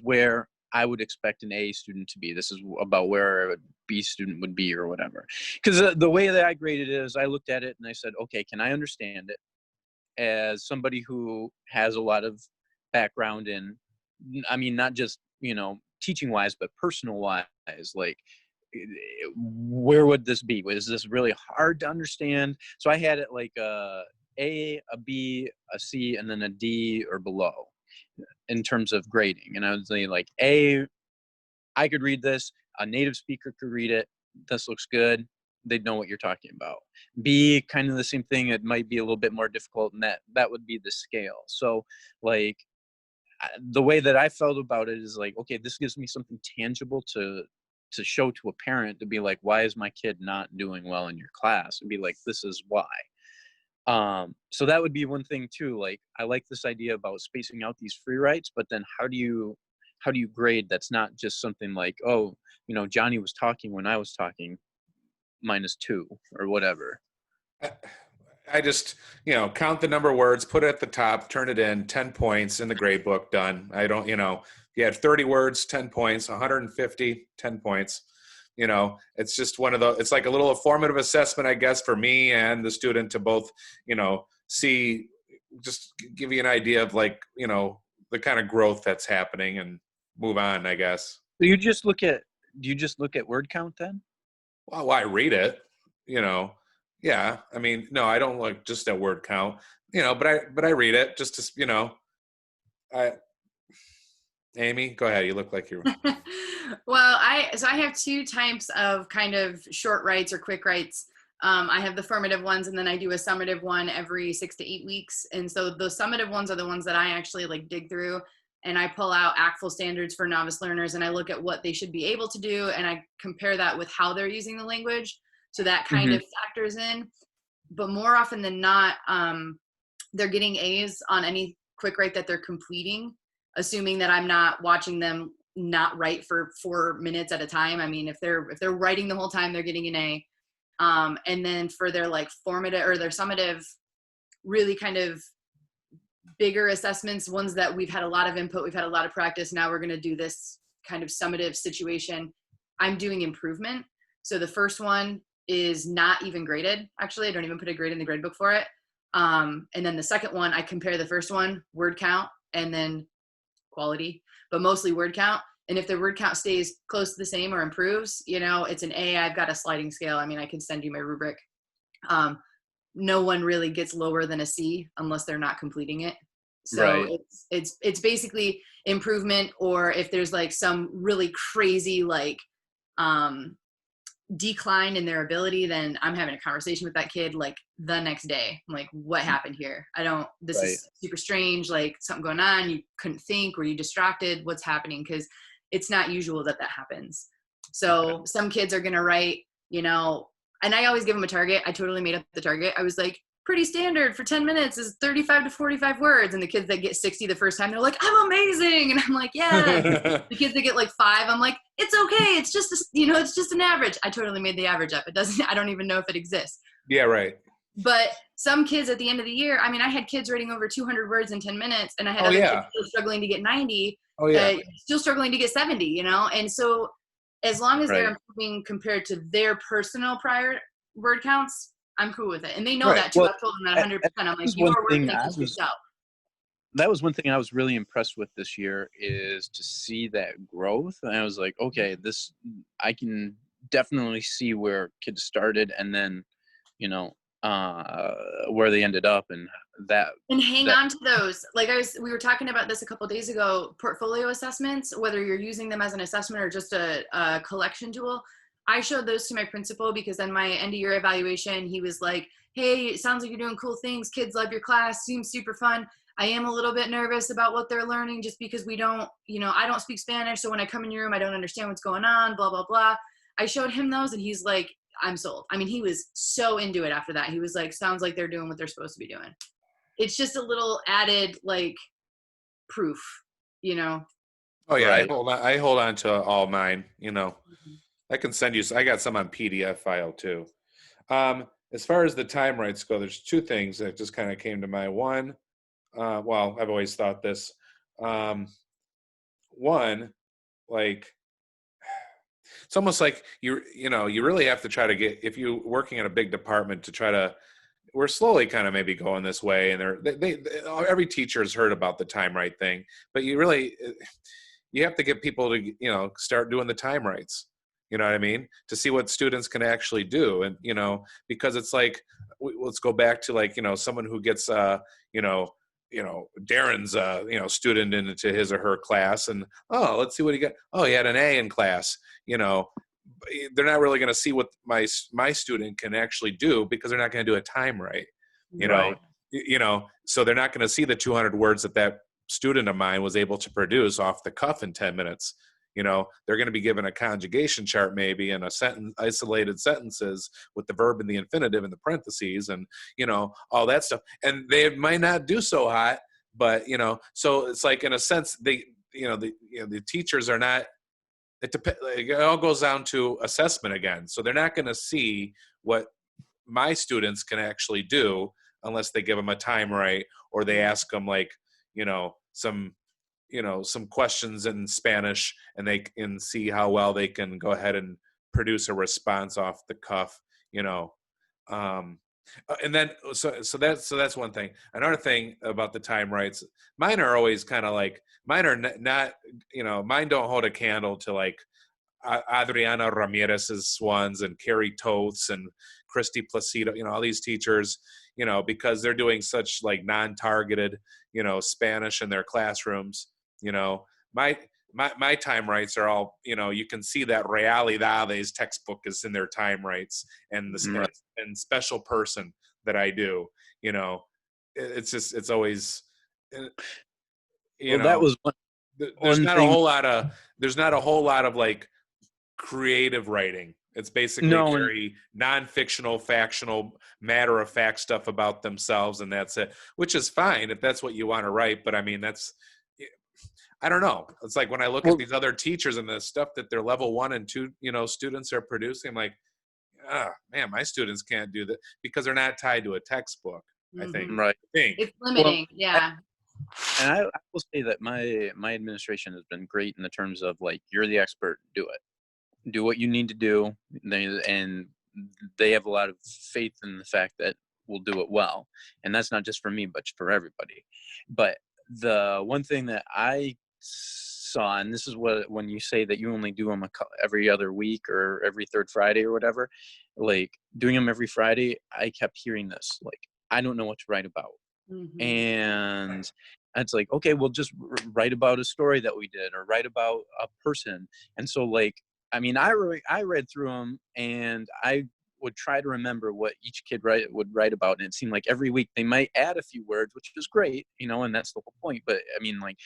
where I would expect an A student to be. This is about where a B student would be, or whatever. Because the way that I graded it is I looked at it and I said, okay, can I understand it as somebody who has a lot of background in, I mean, not just, you know, teaching wise, but personal wise, like, where would this be? Is this really hard to understand? So I had it like a A, a B, a C, and then a D or below in terms of grading. And I was saying, like, A, I could read this, a native speaker could read it, this looks good, they'd know what you're talking about. B, kind of the same thing, it might be a little bit more difficult, and that would be the scale. So like, the way that I felt about it is like, okay, this gives me something tangible to show to a parent, to be like, why is my kid not doing well in your class? And be like, this is why. So that would be one thing too. Like, I like this idea about spacing out these free writes, but then how do you grade that's not just something like, oh, you know, Johnny was talking when I was talking, -2 or whatever. I just, you know, count the number of words, put it at the top, turn it in, 10 points in the grade book, done. I don't, you know, if you had 30 words, 10 points, 150, 10 points. You know, it's just one of the, it's like a little formative assessment, I guess, for me and the student to both, you know, see, just give you an idea of like, you know, the kind of growth that's happening and move on, I guess. So do you just look at word count then? Well, I read it, you know. Yeah, I mean, no, I don't look just at word count, you know, but I read it just to, you know, Amy, go ahead. You look like you're. Well, I have two types of kind of short writes or quick writes. I have the formative ones, and then I do a summative one every 6 to 8 weeks. And so those summative ones are the ones that I actually like dig through, and I pull out ACTFL standards for novice learners, and I look at what they should be able to do, and I compare that with how they're using the language. So that kind of factors in. But more often than not, they're getting A's on any quick write that they're completing, assuming that I'm not watching them not write for 4 minutes at a time. I mean, if they're writing the whole time, they're getting an A. And then for their like formative or their summative, really kind of bigger assessments, ones that we've had a lot of input, we've had a lot of practice. Now we're going to do this kind of summative situation. I'm doing improvement. So the first one is not even graded. Actually, I don't even put a grade in the grade book for it. And then the second one, I compare the first one, word count, and then quality, but mostly word count. And if the word count stays close to the same or improves, it's an A. I've got a sliding scale. I mean, I can send you my rubric. No one really gets lower than a C unless they're not completing it. So Right. it's basically improvement, or if there's like some really crazy decline in their ability, then I'm having a conversation with that kid like the next day. I'm like, what happened here? This Right. is super strange, like something going on. You couldn't think, were you distracted? What's happening? Because it's not usual that happens. So some kids are going to write, and I always give them a target. I totally made up the target. I was like, pretty standard for 10 minutes is 35 to 45 words. And the kids that get 60 the first time, they're like, I'm amazing. And I'm like, yeah. The kids that get like 5, I'm like, it's okay. It's just, it's just an average. I totally made the average up. I don't even know if it exists. Yeah, right. But some kids at the end of the year, I mean, I had kids writing over 200 words in 10 minutes, and I had kids still struggling to get 90, still struggling to get 70, And so as long as they're improving compared to their personal prior word counts, I'm cool with it. And they know that too. Well, I've told them that 100%. I'm like, you one are thing working against yourself. That was one thing I was really impressed with this year, is to see that growth. And I was like, okay, I can definitely see where kids started and then, where they ended up, and hang on to those. Like we were talking about this a couple of days ago, portfolio assessments, whether you're using them as an assessment or just a collection tool. I showed those to my principal because in my end of year evaluation, he was like, hey, it sounds like you're doing cool things. Kids love your class. Seems super fun. I am a little bit nervous about what they're learning just because we don't, I don't speak Spanish. So when I come in your room, I don't understand what's going on, blah, blah, blah. I showed him those and he's like, I'm sold. I mean, he was so into it after that. He was like, sounds like they're doing what they're supposed to be doing. It's just a little added like proof, Oh yeah. Right. I hold on to all mine, I can send you, I got some on PDF file too. As far as the time rights go, there's 2 things that just kind of came to mind. One, well, I've always thought this. One, like, it's almost like you really have to try to get, if you're working in a big department, to try to, we're slowly kind of maybe going this way, and every teacher has heard about the time right thing, but you have to get people to, start doing the time rights. You know what I mean? To see what students can actually do. And, because it's like, let's go back to like, someone who gets, Darren's, student into his or her class, and, oh, let's see what he got. Oh, he had an A in class. They're not really going to see what my student can actually do because they're not going to do a time right. So they're not going to see the 200 words that student of mine was able to produce off the cuff in 10 minutes. They're going to be given a conjugation chart maybe, and a sentence, isolated sentences with the verb and the infinitive in the parentheses, and all that stuff. And they might not do so hot, but so it's like, in a sense, the teachers are not. It all goes down to assessment again. So they're not going to see what my students can actually do unless they give them a time right, or they ask them like some questions in Spanish, and they can see how well they can go ahead and produce a response off the cuff, and then so that's one thing. Another thing about the time rights, mine are always kind of like, mine are not, mine don't hold a candle to like Adriana Ramirez's ones and Carrie Toth's and Christy Placido, all these teachers, because they're doing such like non-targeted, Spanish in their classrooms. My time rights are all, you can see that Realidades textbook is in their time rights, and the and special person that I do, it's just, it's always, that was one. There's not a whole lot of like creative writing. It's basically very non-fictional, factional, matter-of-fact stuff about themselves, and that's it, which is fine if that's what you want to write. But I mean, I don't know. It's like when I look at these other teachers and the stuff that their level 1 and 2, students are producing, I'm like, man, my students can't do that because they're not tied to a textbook. I think. Right. It's limiting. Yeah. And I will say that my administration has been great in the terms of like, you're the expert, do it, do what you need to do. And they have a lot of faith in the fact that we'll do it well. And that's not just for me, but for everybody. But the one thing that I saw, and this is what, when you say that you only do them every other week or every third Friday or whatever, like doing them every Friday, I kept hearing this, like, I don't know what to write about. And it's like, okay, well, just write about a story that we did or write about a person. And so like, I mean, I read through them and I would try to remember what each kid would write about. And it seemed like every week they might add a few words, which is great, you know, and that's the whole point. But I mean, like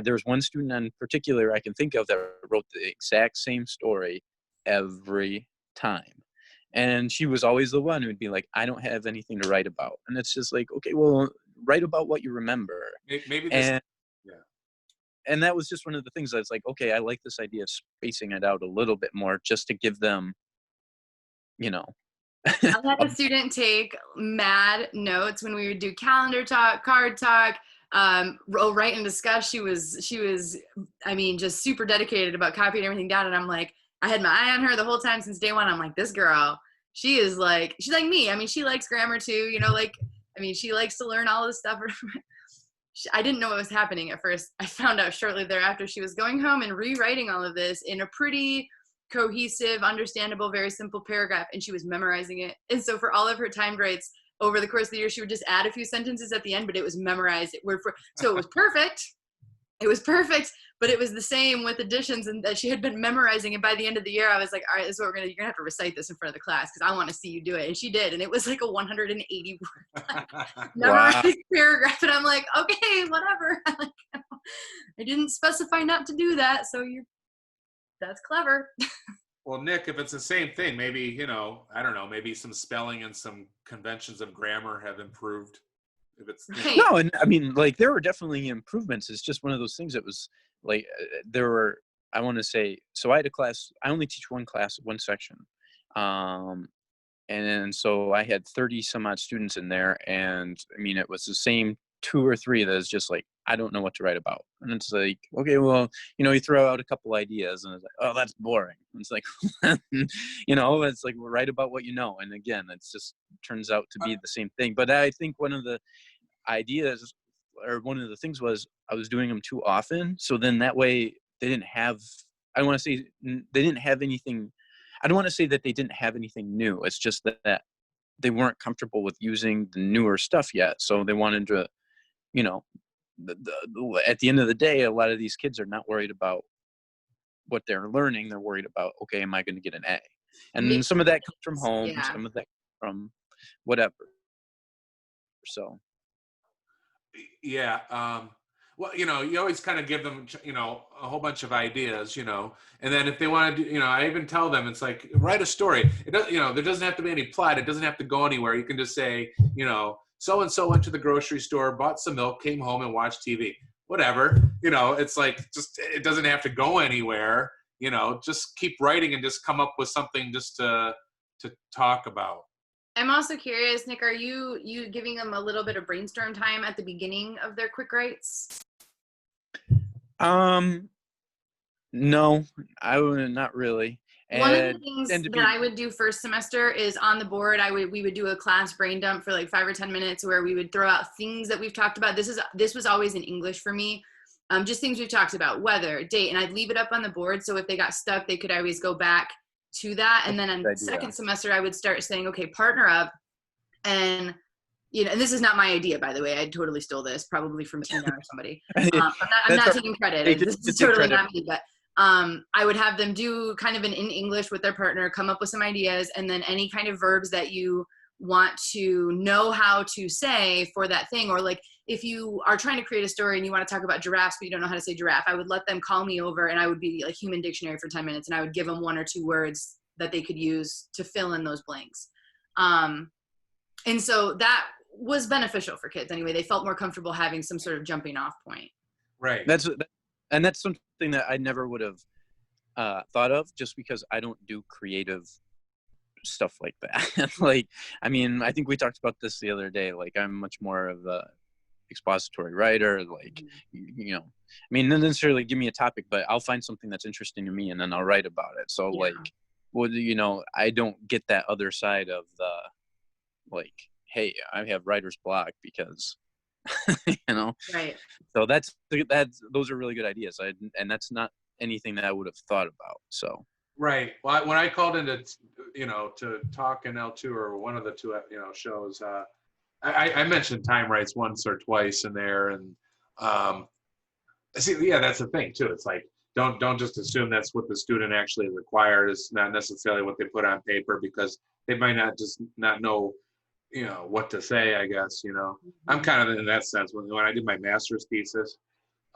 there was one student in particular I can think of that wrote the exact same story every time. And she was always the one who'd be like, I don't have anything to write about. And it's just like, okay, well, write about what you remember. Maybe this, and that was just one of the things that's like, okay, I like this idea of spacing it out a little bit more just to give them, you know. I had a student take mad notes when we would do calendar talk, card talk, write and discuss. She was, I mean, just super dedicated about copying everything down. And I'm like, I had my eye on her the whole time since day one. I'm like, this girl, she's like me. I mean, she likes grammar too, you know, like, I mean, she likes to learn all this stuff. I didn't know what was happening at first. I found out shortly thereafter she was going home and rewriting all of this in a pretty cohesive, understandable, very simple paragraph, and she was memorizing it. And so for all of her timed writes over the course of the year, she would just add a few sentences at the end, but it was memorized word for, so it was perfect. It was perfect, but it was the same with additions, and that she had been memorizing it. By the end of the year, I was like, all right, this is what you're gonna have to recite this in front of the class because I want to see you do it. And she did, and it was like a 180 word memorized paragraph, and I'm like, okay, whatever. I didn't specify not to do that, so that's clever. Well, Nick, if it's the same thing, maybe, you know, I don't know, maybe some spelling and some conventions of grammar have improved. If it's, Right. No, and I mean, like there were definitely improvements. It's just one of those things that was like, there were, I want to say, so I had a class, I only teach one class, one section. And so I had 30 some odd students in there. And I mean, it was the same 2 or 3 that is just like, I don't know what to write about. And it's like, okay, well, you know, you throw out a couple ideas and it's like, oh, that's boring. And it's like, you know, it's like, well, write about what you know. And again, it's just turns out to be the same thing. But I think one of the ideas or one of the things was I was doing them too often. So then that way they didn't have, I don't want to say they didn't have anything. I don't want to say that they didn't have anything new. It's just that they weren't comfortable with using the newer stuff yet. So they wanted to, you know, at the end of the day, a lot of these kids are not worried about what they're learning. They're worried about, okay, am I going to get an A? And some of that comes from home, some of that from whatever. So. Yeah. Well, you know, you always kind of give them, you know, a whole bunch of ideas, you know, and then if they want to do, you know, I even tell them, it's like, write a story. It doesn't, you know, there doesn't have to be any plot. It doesn't have to go anywhere. You can just say, you know, so-and-so went to the grocery store, bought some milk, came home and watched TV, whatever. You know, it's like, just, it doesn't have to go anywhere, you know, just keep writing and just come up with something just to talk about. I'm also curious, Nick, are you giving them a little bit of brainstorm time at the beginning of their quick writes? No, I would not really. One of the things that I would do first semester is on the board, we would do a class brain dump for like 5 or 10 minutes where we would throw out things that we've talked about. This was always in English for me. Just things we've talked about, weather, date, and I'd leave it up on the board. So if they got stuck, they could always go back to that. And then in second semester, I would start saying, okay, partner up. And, you know, and this is not my idea, by the way. I totally stole this probably from Tina or somebody. I'm not taking credit. This is totally not me, but I would have them do kind of in English with their partner, come up with some ideas, and then any kind of verbs that you want to know how to say for that thing. Or like if you are trying to create a story and you want to talk about giraffes, but you don't know how to say giraffe, I would let them call me over and I would be like human dictionary for 10 minutes and I would give them 1 or 2 words that they could use to fill in those blanks. And so that was beneficial for kids anyway. They felt more comfortable having some sort of jumping off point. Right. That's something that I never would have thought of just because I don't do creative stuff like that. Like, I mean, I think we talked about this the other day. Like, I'm much more of a expository writer, like, I mean, not necessarily give me a topic, but I'll find something that's interesting to me and then I'll write about it. So Yeah. like, well, I don't get that other side of the, like, hey, I have writer's block because, Right. so those are really good ideas. And that's not anything that I would have thought about. So. Right. Well, when I called into, to talk in L2 or one of the two, shows, I mentioned time rights once or twice in there, and see, yeah, that's the thing too. It's like don't just assume that's what the student actually required. It's not necessarily what they put on paper, because they might not know, what to say. I guess I'm kind of in that sense. When I did my master's thesis,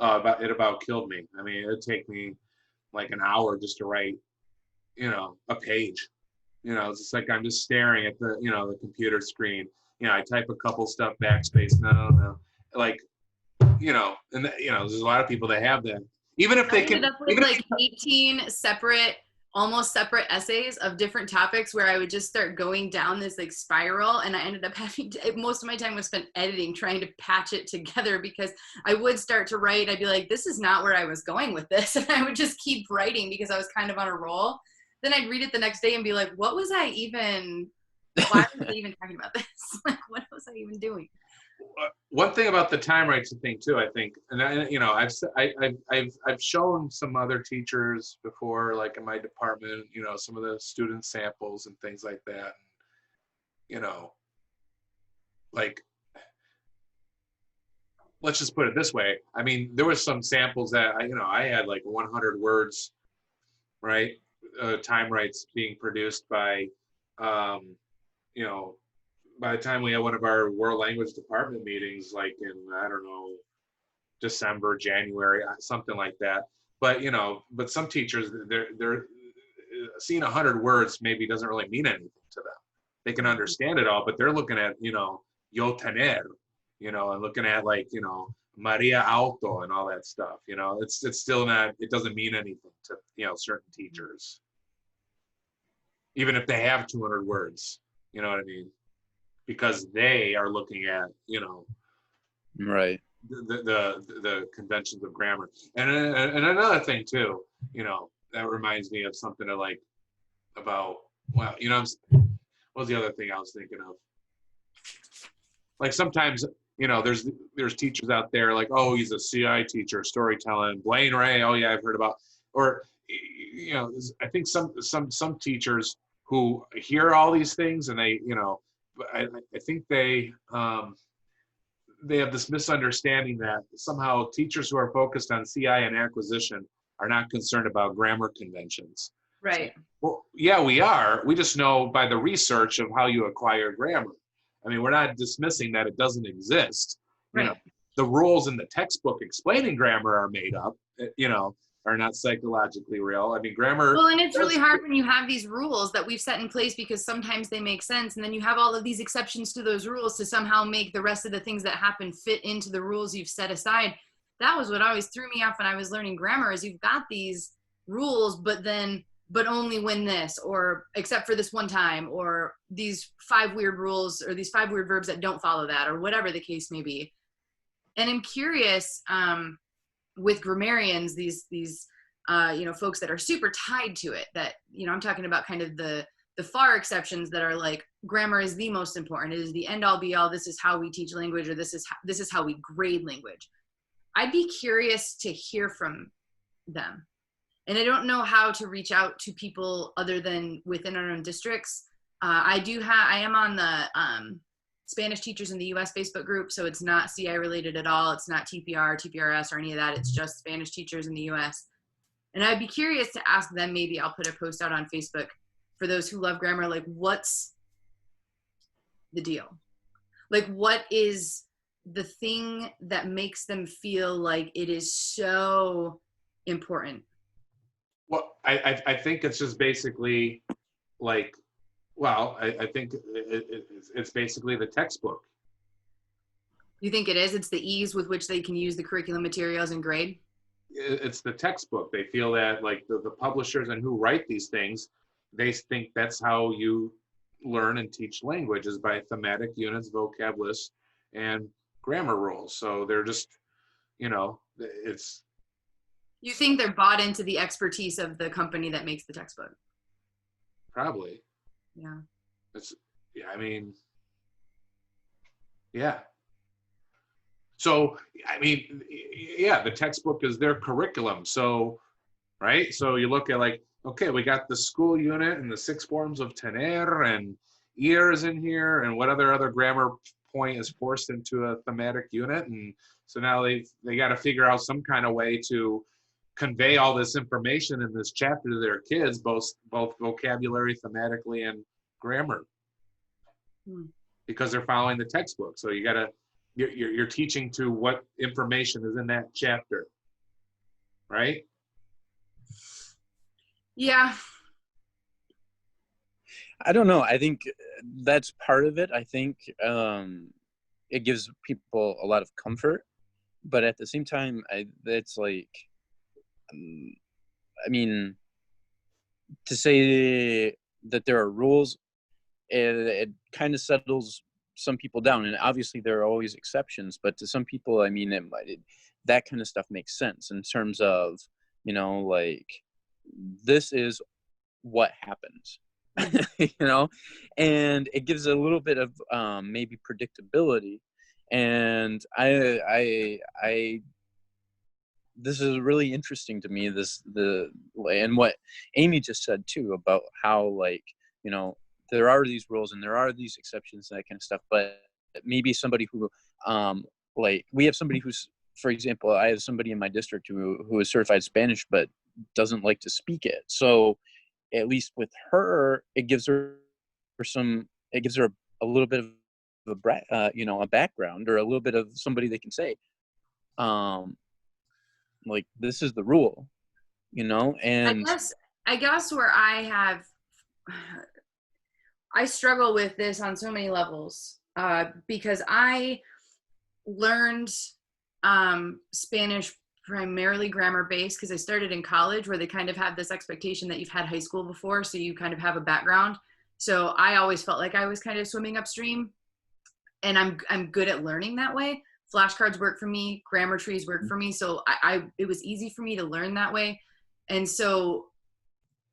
it about killed me. I mean, it'd take me like an hour just to write, a page. It's just like I'm just staring at the computer screen. I type a couple stuff, backspace, no, like, and there's a lot of people that have that. Even if they I can, ended up with like 18 separate, almost separate essays of different topics where I would just start going down this like spiral, and I ended up having most of my time was spent editing, trying to patch it together, because I would start to write. I'd be like, this is not where I was going with this. And I would just keep writing because I was kind of on a roll. Then I'd read it the next day and be like, why was I even talking about this? Like, what was I even doing? One thing about the time rights thing too, I think, and I've shown some other teachers before, like in my department, some of the student samples and things like that. Like, let's just put it this way. I mean, there was some samples that I had like 100 words, right? Time rights being produced by, by the time we had one of our world language department meetings, like in, I don't know, December, January, something like that. But, but some teachers, they're seeing 100 words maybe doesn't really mean anything to them. They can understand it all, but they're looking at, yo tener, and looking at like, Maria Alto and all that stuff, it's still not, it doesn't mean anything to, certain teachers. Even if they have 200 words, you know what I mean? Because they are looking at, Right. the conventions of grammar. And another thing too, that reminds me of something about, well, what was the other thing I was thinking of? Like sometimes, there's teachers out there like, oh, he's a CI teacher, storytelling, Blaine Ray, oh yeah, I've heard about, or, I think some teachers who hear all these things and they, I think they have this misunderstanding that somehow teachers who are focused on CI and acquisition are not concerned about grammar conventions. Right. Well, yeah, we are. We just know by the research of how you acquire grammar. I mean, we're not dismissing that it doesn't exist. Right. The rules in the textbook explaining grammar are made up, are not psychologically real. I mean, grammar. Well, and it's really hard when you have these rules that we've set in place, because sometimes they make sense, and then you have all of these exceptions to those rules to somehow make the rest of the things that happen fit into the rules you've set aside. That was what always threw me off when I was learning grammar, is you've got these rules, but only when this, or except for this one time, or these 5 weird rules, or these 5 weird verbs that don't follow that, or whatever the case may be. And I'm curious, with grammarians, these folks that are super tied to it, that, I'm talking about kind of the far exceptions that are like, grammar is the most important, it is the end all be all, this is how we teach language, or this is how we grade language. I'd be curious to hear from them. And I don't know how to reach out to people other than within our own districts. I am on the Spanish teachers in the US Facebook group, so it's not CI related at all. It's not TPR, TPRS, or any of that. It's just Spanish teachers in the US. And I'd be curious to ask them, maybe I'll put a post out on Facebook for those who love grammar, like, what's the deal? Like, what is the thing that makes them feel like it is so important? Well, I think it's just basically like, well, I think it's basically the textbook. You think it is? It's the ease with which they can use the curriculum materials and grade? It's the textbook. They feel that like the publishers and who write these things, they think that's how you learn and teach language, is by thematic units, vocab lists, and grammar rules. So they're just, it's You think they're bought into the expertise of the company that makes the textbook? probably, Yeah. it's, yeah, I mean, yeah. So, I mean, yeah, the textbook is their curriculum. So, right? So you look at like, okay, we got the school unit and the 6 forms of tener and ears in here, and what other grammar point is forced into a thematic unit. And so now they got to figure out some kind of way to convey all this information in this chapter to their kids, both vocabulary, thematically, and grammar, because they're following the textbook. So you're teaching to what information is in that chapter, right? Yeah. I don't know. I think that's part of it. I think it gives people a lot of comfort, but at the same time, it's like, I mean, to say that there are rules, it kind of settles some people down. And obviously there are always exceptions, but to some people, I mean, that kind of stuff makes sense in terms of, like, this is what happens. And it gives a little bit of maybe predictability. And I this is really interesting to me, and what Amy just said too, about how, like, there are these rules and there are these exceptions and that kind of stuff, but maybe somebody who like, we have somebody who's, for example, I have somebody in my district who is certified Spanish but doesn't like to speak it. So at least with her, it gives her a little bit of a background, or a little bit of somebody they can say, like, this is the rule, and I guess where I struggle with this on so many levels, because I learned Spanish primarily grammar based, because I started in college, where they kind of have this expectation that you've had high school before, so you kind of have a background. So I always felt like I was kind of swimming upstream, and I'm good at learning that way. Flashcards work for me, grammar trees work for me, so it was easy for me to learn that way. And so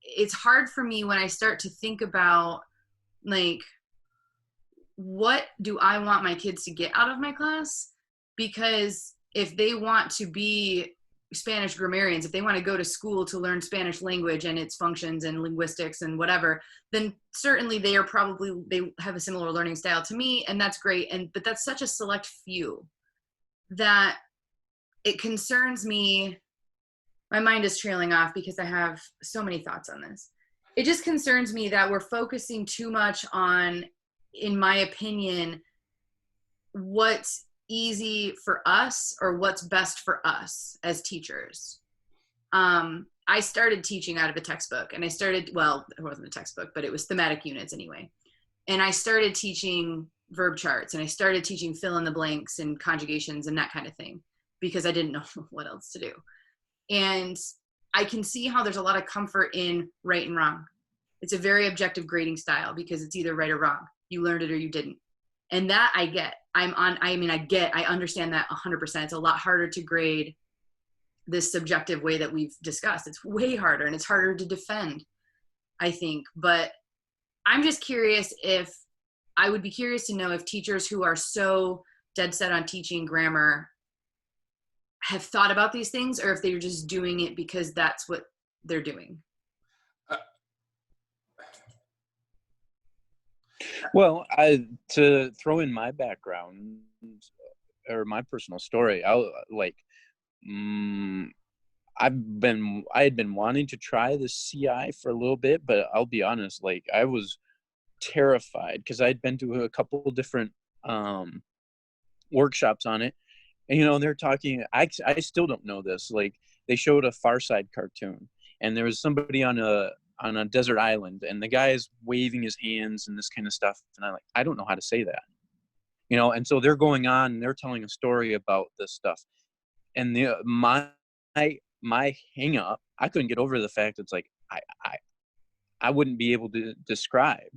it's hard for me when I start to think about, like, what do I want my kids to get out of my class? Because if they want to be Spanish grammarians, if they want to go to school to learn Spanish language and its functions and linguistics and whatever, then certainly they have a similar learning style to me, and that's great. But that's such a select few that it concerns me. My mind is trailing off because I have so many thoughts on this. It just concerns me that we're focusing too much on, in my opinion, what's easy for us or what's best for us as teachers. I started teaching out of a textbook, and it wasn't a textbook, but it was thematic units anyway. And I started teaching verb charts, and I started teaching fill in the blanks and conjugations and that kind of thing, because I didn't know what else to do. And I can see how there's a lot of comfort in right and wrong. It's a very objective grading style, because it's either right or wrong. You learned it or you didn't. And that I get. I understand that 100%. It's a lot harder to grade this subjective way that we've discussed. It's way harder, and it's harder to defend, I think. But I'm just curious I would be curious to know if teachers who are so dead set on teaching grammar have thought about these things, or if they're just doing it because that's what they're doing. Well, to throw in my background or my personal story, I had been wanting to try the CI for a little bit, but I'll be honest, like, I was terrified because I'd been to a couple different workshops on it, and they're talking. I still don't know this. Like, they showed a Far Side cartoon, and there was somebody on a desert island, and the guy is waving his hands and this kind of stuff, and I don't know how to say that, and so they're going on and they're telling a story about this stuff, and my hang up, I couldn't get over the fact it's like I wouldn't be able to describe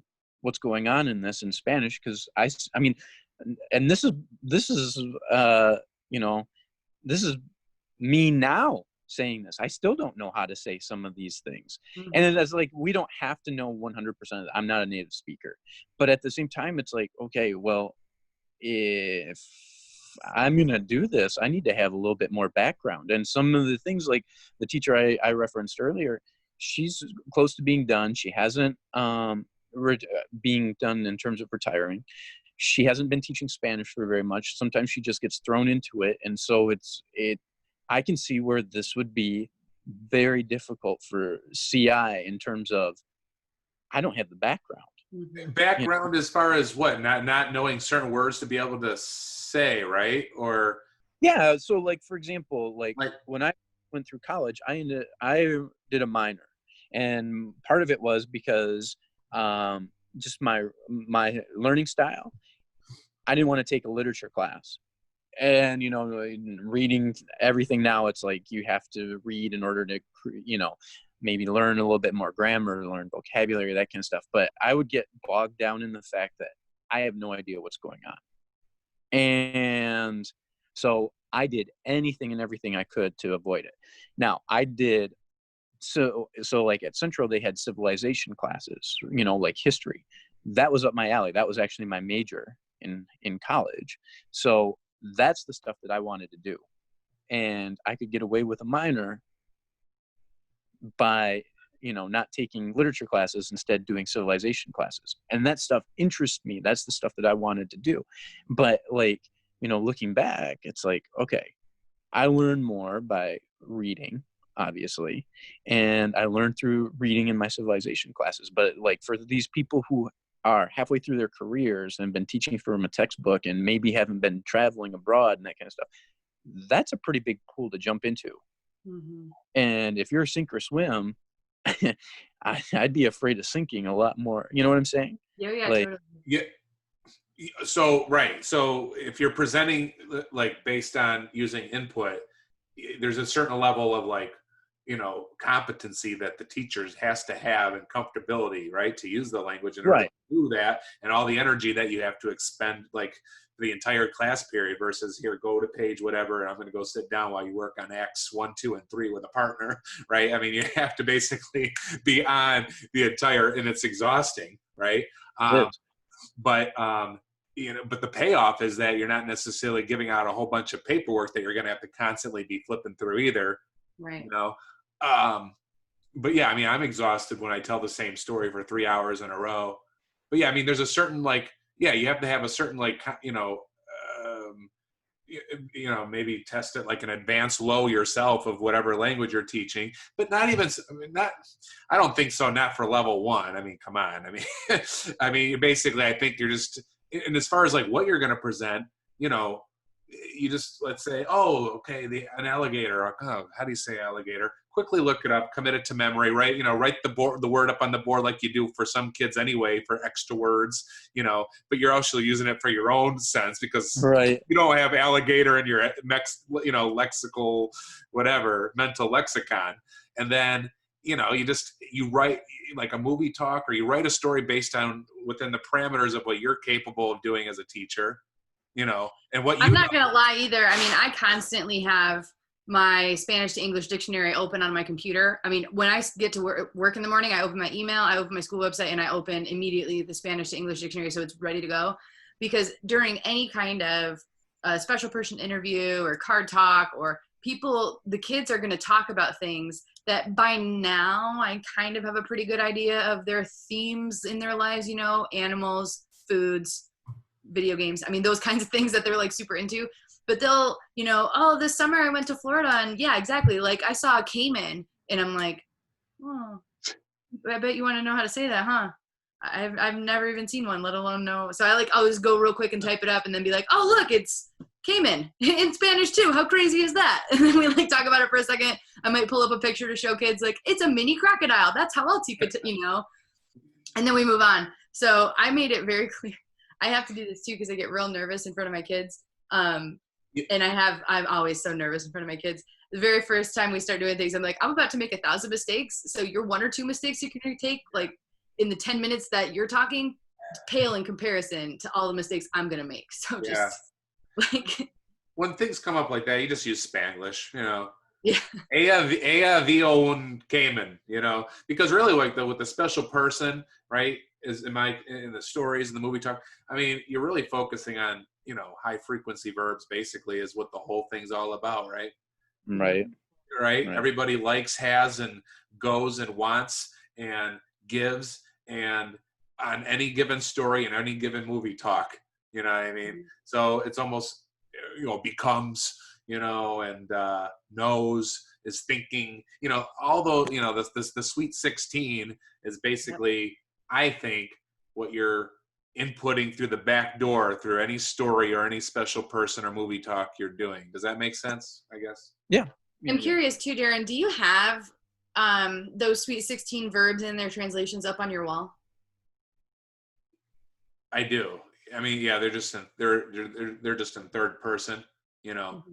what's going on in this in Spanish, because I mean, and this is you know, this is me now saying this. I still don't know how to say some of these things. Mhm. And it's like, we don't have to know 100%. I'm not a native speaker, but at the same time, it's like, okay, well, if I'm going to do this, I need to have a little bit more background. And some of the things, like the teacher I referenced earlier, she's close to being done. She hasn't being done in terms of retiring. She hasn't been teaching Spanish for very much. Sometimes she just gets thrown into it. And so I can see where this would be very difficult for CI in terms of, I don't have the background. Mhm. Background as far as what? Not knowing certain words to be able to say, right? Or Yeah. So like, for example, like like when I went through college, I did a minor, and part of it was because just my learning style. I didn't want to take a literature class. And, you know, reading everything now, it's like you have to read in order to, you know, maybe learn a little bit more grammar, learn vocabulary, that kind of stuff. But I would get bogged down in the fact that I have no idea what's going on. And so I did anything and everything I could to avoid it. Now, I did, so like at Central, they had civilization classes, you know, like history. That was up my alley. That was actually my major in college. So that's the stuff that I wanted to do. And I could get away with a minor by, you know, not taking literature classes, instead doing civilization classes. And that stuff interests me. That's the stuff that I wanted to do. But like, you know, looking back, it's like, okay, I learned more by reading, obviously. And I learned through reading in my civilization classes. But like for these people who are halfway through their careers and been teaching from a textbook and maybe haven't been traveling abroad and that kind of stuff, that's a pretty big pool to jump into. Mhm. And if you're sink or swim, I'd be afraid of sinking a lot more. You know what I'm saying? Yeah, Like, totally. yeah. So right. So if you're presenting like based on using input, there's a certain level of like, you know, competency that the teachers has to have and comfortability, right, to use the language in order Right. to do that, and all the energy that you have to expend like the entire class period versus here, go to page whatever, and I'm going to go sit down while you work on X 1, 2, and 3 with a partner, right? I mean, you have to basically be on the entire, and it's exhausting, right? it is. But you know, but the payoff is that you're not necessarily giving out a whole bunch of paperwork that you're going to have to constantly be flipping through either, Right. you know. But yeah, I mean, I'm exhausted when I tell the same story for 3 hours in a row. But yeah, I mean, there's a certain like, yeah, you have to have a certain like, you know, you know, maybe test it like an advanced low yourself of whatever language you're teaching, but not even, I mean, not, I don't think so. Not for level 1. I mean, come on. I mean, I mean, basically, I think you're just, and as far as like what you're going to present, you know, you just, let's say, oh, okay, an alligator. Oh, how do you say alligator? Quickly look it up, commit it to memory, right? You know, write the word up on the board like you do for some kids anyway for extra words, you know, but you're also using it for your own sense because Right. you don't have alligator in your you know, lexical, whatever, mental lexicon. And then, you know, you write like a movie talk, or you write a story based on within the parameters of what you're capable of doing as a teacher, you know, and what you I'm not going to lie either. I mean, I constantly have my Spanish to English dictionary open on my computer. I mean, when I get to work in the morning, I open my email, I open my school website, and I open immediately the Spanish to English dictionary so it's ready to go. Because during any kind of special person interview or card talk, or the kids are going to talk about things that by now I kind of have a pretty good idea of their themes in their lives, you know, animals, foods, video games. I mean, those kinds of things that they're like super into. But they'll, you know, oh, this summer I went to Florida and yeah, exactly. Like I saw a caiman and I'm like, oh, I bet you want to know how to say that, huh? I've never even seen one, let alone know. So I like always go real quick and type it up and then be like, oh, look, it's caiman in Spanish too. How crazy is that? And then we like talk about it for a second. I might pull up a picture to show kids like, it's a mini crocodile. That's how else you could, you know, and then we move on. So I made it very clear. I have to do this too because I get real nervous in front of my kids. And I'm always so nervous in front of my kids. The very first time we start doing things, I'm like, I'm about to make 1,000 mistakes. So your 1 or 2 mistakes you can take, like in the 10 minutes that you're talking, pale in comparison to all the mistakes I'm gonna make. So just like when things come up like that, you just use Spanglish, you know. yeah. Ella vio un caiman, you know, because really, like with the special person, right? Is in the stories and the movie talk. I mean, you're really focusing on, you know, high frequency verbs. Basically, is what the whole thing's all about, right? Right. Right. Everybody likes, has, and goes, and wants, and gives, and on any given story and any given movie talk. You know what I mean? So it's almost, you know, becomes, you know, and knows, is thinking, you know, although, you know, the Sweet 16 is basically, I think, what you're inputting through the back door through any story or any special person or movie talk you're doing. Does that make sense, I guess? Yeah. I'm curious too, Darren, do you have those Sweet 16 verbs and their translations up on your wall? I do. I mean, yeah, they're just they're just in third person, you know.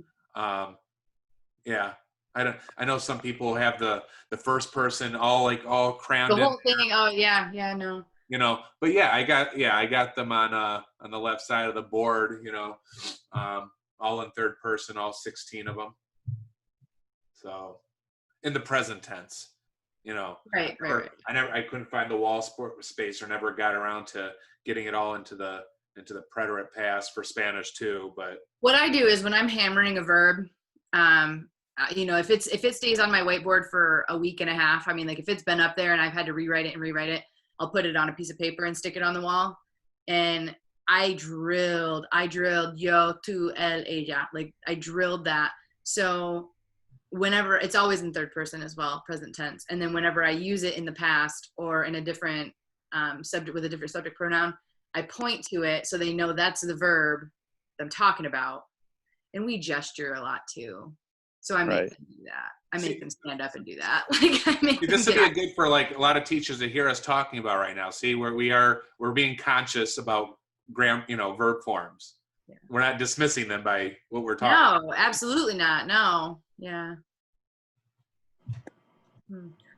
Yeah. I know some people have the first person all crammed The in, whole thing. Oh yeah, no. you know. But yeah, I got them on the left side of the board, you know, all in third person, all 16 of them. So in the present tense, you know. Right. I couldn't find the wall space, or never got around to getting it all into the preterite past for Spanish too. But what I do is when I'm hammering a verb, you know, if it stays on my whiteboard for a week and a half, I mean, like if it's been up there and I've had to rewrite it, I'll put it on a piece of paper and stick it on the wall. And I drilled yo, tú, él, ella. Like I drilled that. So whenever, it's always in third person as well, present tense. And then whenever I use it in the past or in a different subject with a different subject pronoun, I point to it so they know that's the verb that I'm talking about. And we gesture a lot too. So I make them do that. I make them stand up and do that. Like I make this would be good for like a lot of teachers to hear us talking about right now. See, where we're being conscious about verb forms. Yeah. We're not dismissing them by what we're talking. No, absolutely not. No. Yeah.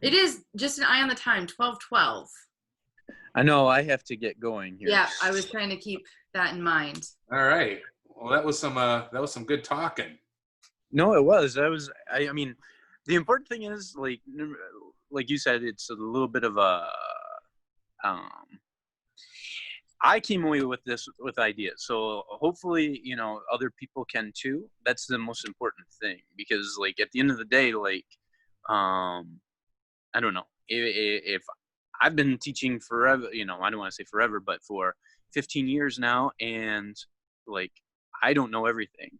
It is just an eye on the time, 12:12. I know I have to get going here. Yeah, I was trying to keep that in mind. All right. Well, that was some good talking. No, it was. I mean, the important thing is like you said, it's a little bit of a I came away with ideas. So hopefully, you know, other people can too. That's the most important thing, because like at the end of the day, like I don't know, if I've been teaching forever, you know, I don't want to say forever, but for 15 years now, and like I don't know everything.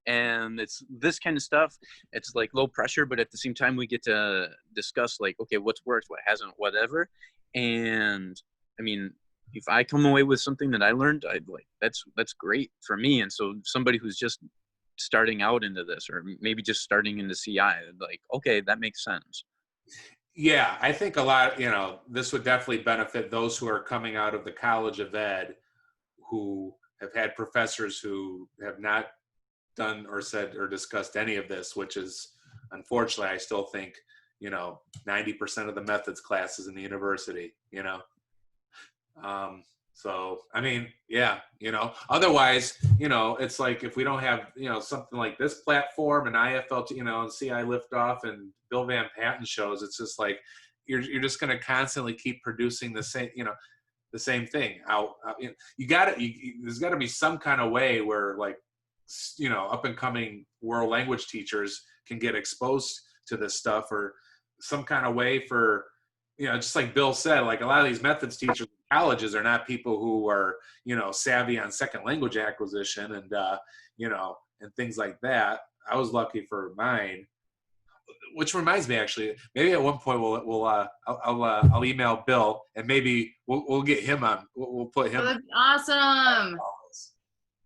And it's this kind of stuff, it's like low pressure, but at the same time we get to discuss like, okay, what's worked, what hasn't, whatever. And I mean, if I come away with something that I learned, I'd like, that's great for me. And so somebody who's just starting out into this, or maybe just starting into CI, like, okay, that makes sense. Yeah, I think a lot, you know, this would definitely benefit those who are coming out of the College of Ed, who have had professors who have not done or said or discussed any of this, which is, unfortunately, I still think, you know, 90% of the methods classes in the university, you know. So, I mean, yeah, you know, otherwise, you know, it's like if we don't have, you know, something like this platform and IFL, you know, and CI Liftoff and Bill Van Patten shows, it's just like, you're just going to constantly keep producing the same, you know, the same thing out. You know, there's got to be some kind of way where, like, you know, up and coming world language teachers can get exposed to this stuff, or some kind of way for, you know, just like Bill said, like a lot of these methods teachers in colleges are not people who are, you know, savvy on second language acquisition and, you know, and things like that. I was lucky for mine, which reminds me, actually, maybe at one point I'll email Bill and maybe we'll get him on. We'll put him. That's awesome.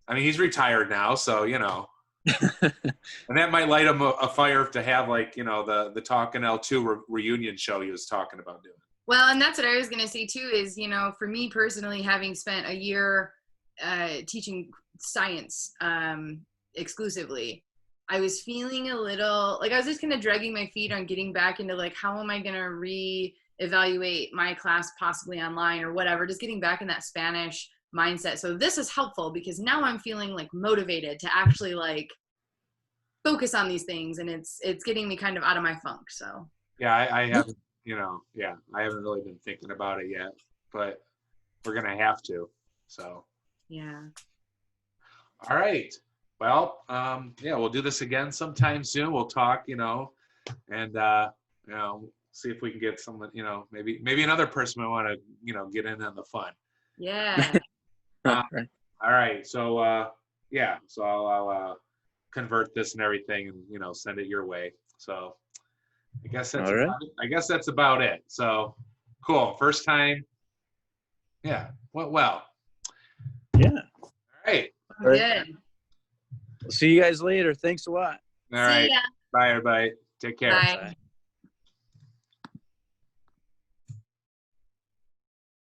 I mean, he's retired now, so, you know, and that might light him a fire to have, like, you know, the Talkin' L2 reunion show he was talking about doing. Well, and that's what I was going to say too, is, you know, for me personally, having spent a year teaching science exclusively, I was feeling a little like I was just kind of dragging my feet on getting back into like, how am I going to evaluate my class possibly online or whatever, just getting back in that Spanish mindset. So this is helpful because now I'm feeling like motivated to actually like focus on these things, and it's getting me kind of out of my funk. So Yeah, I haven't, I haven't really been thinking about it yet, but we're going to have to. So, yeah. all right. Well, we'll do this again sometime soon. We'll talk, and, see if we can get someone, maybe another person we want to, get in on the fun. Yeah. All Right. right. So, so I'll convert this and everything and, send it your way. So I guess that's, All right. that's about it. So cool. First time. Yeah. Went well. Yeah. All right. Good. We'll see you guys later. Thanks a lot. All right. See ya. Bye, everybody. Take care. Bye. Bye.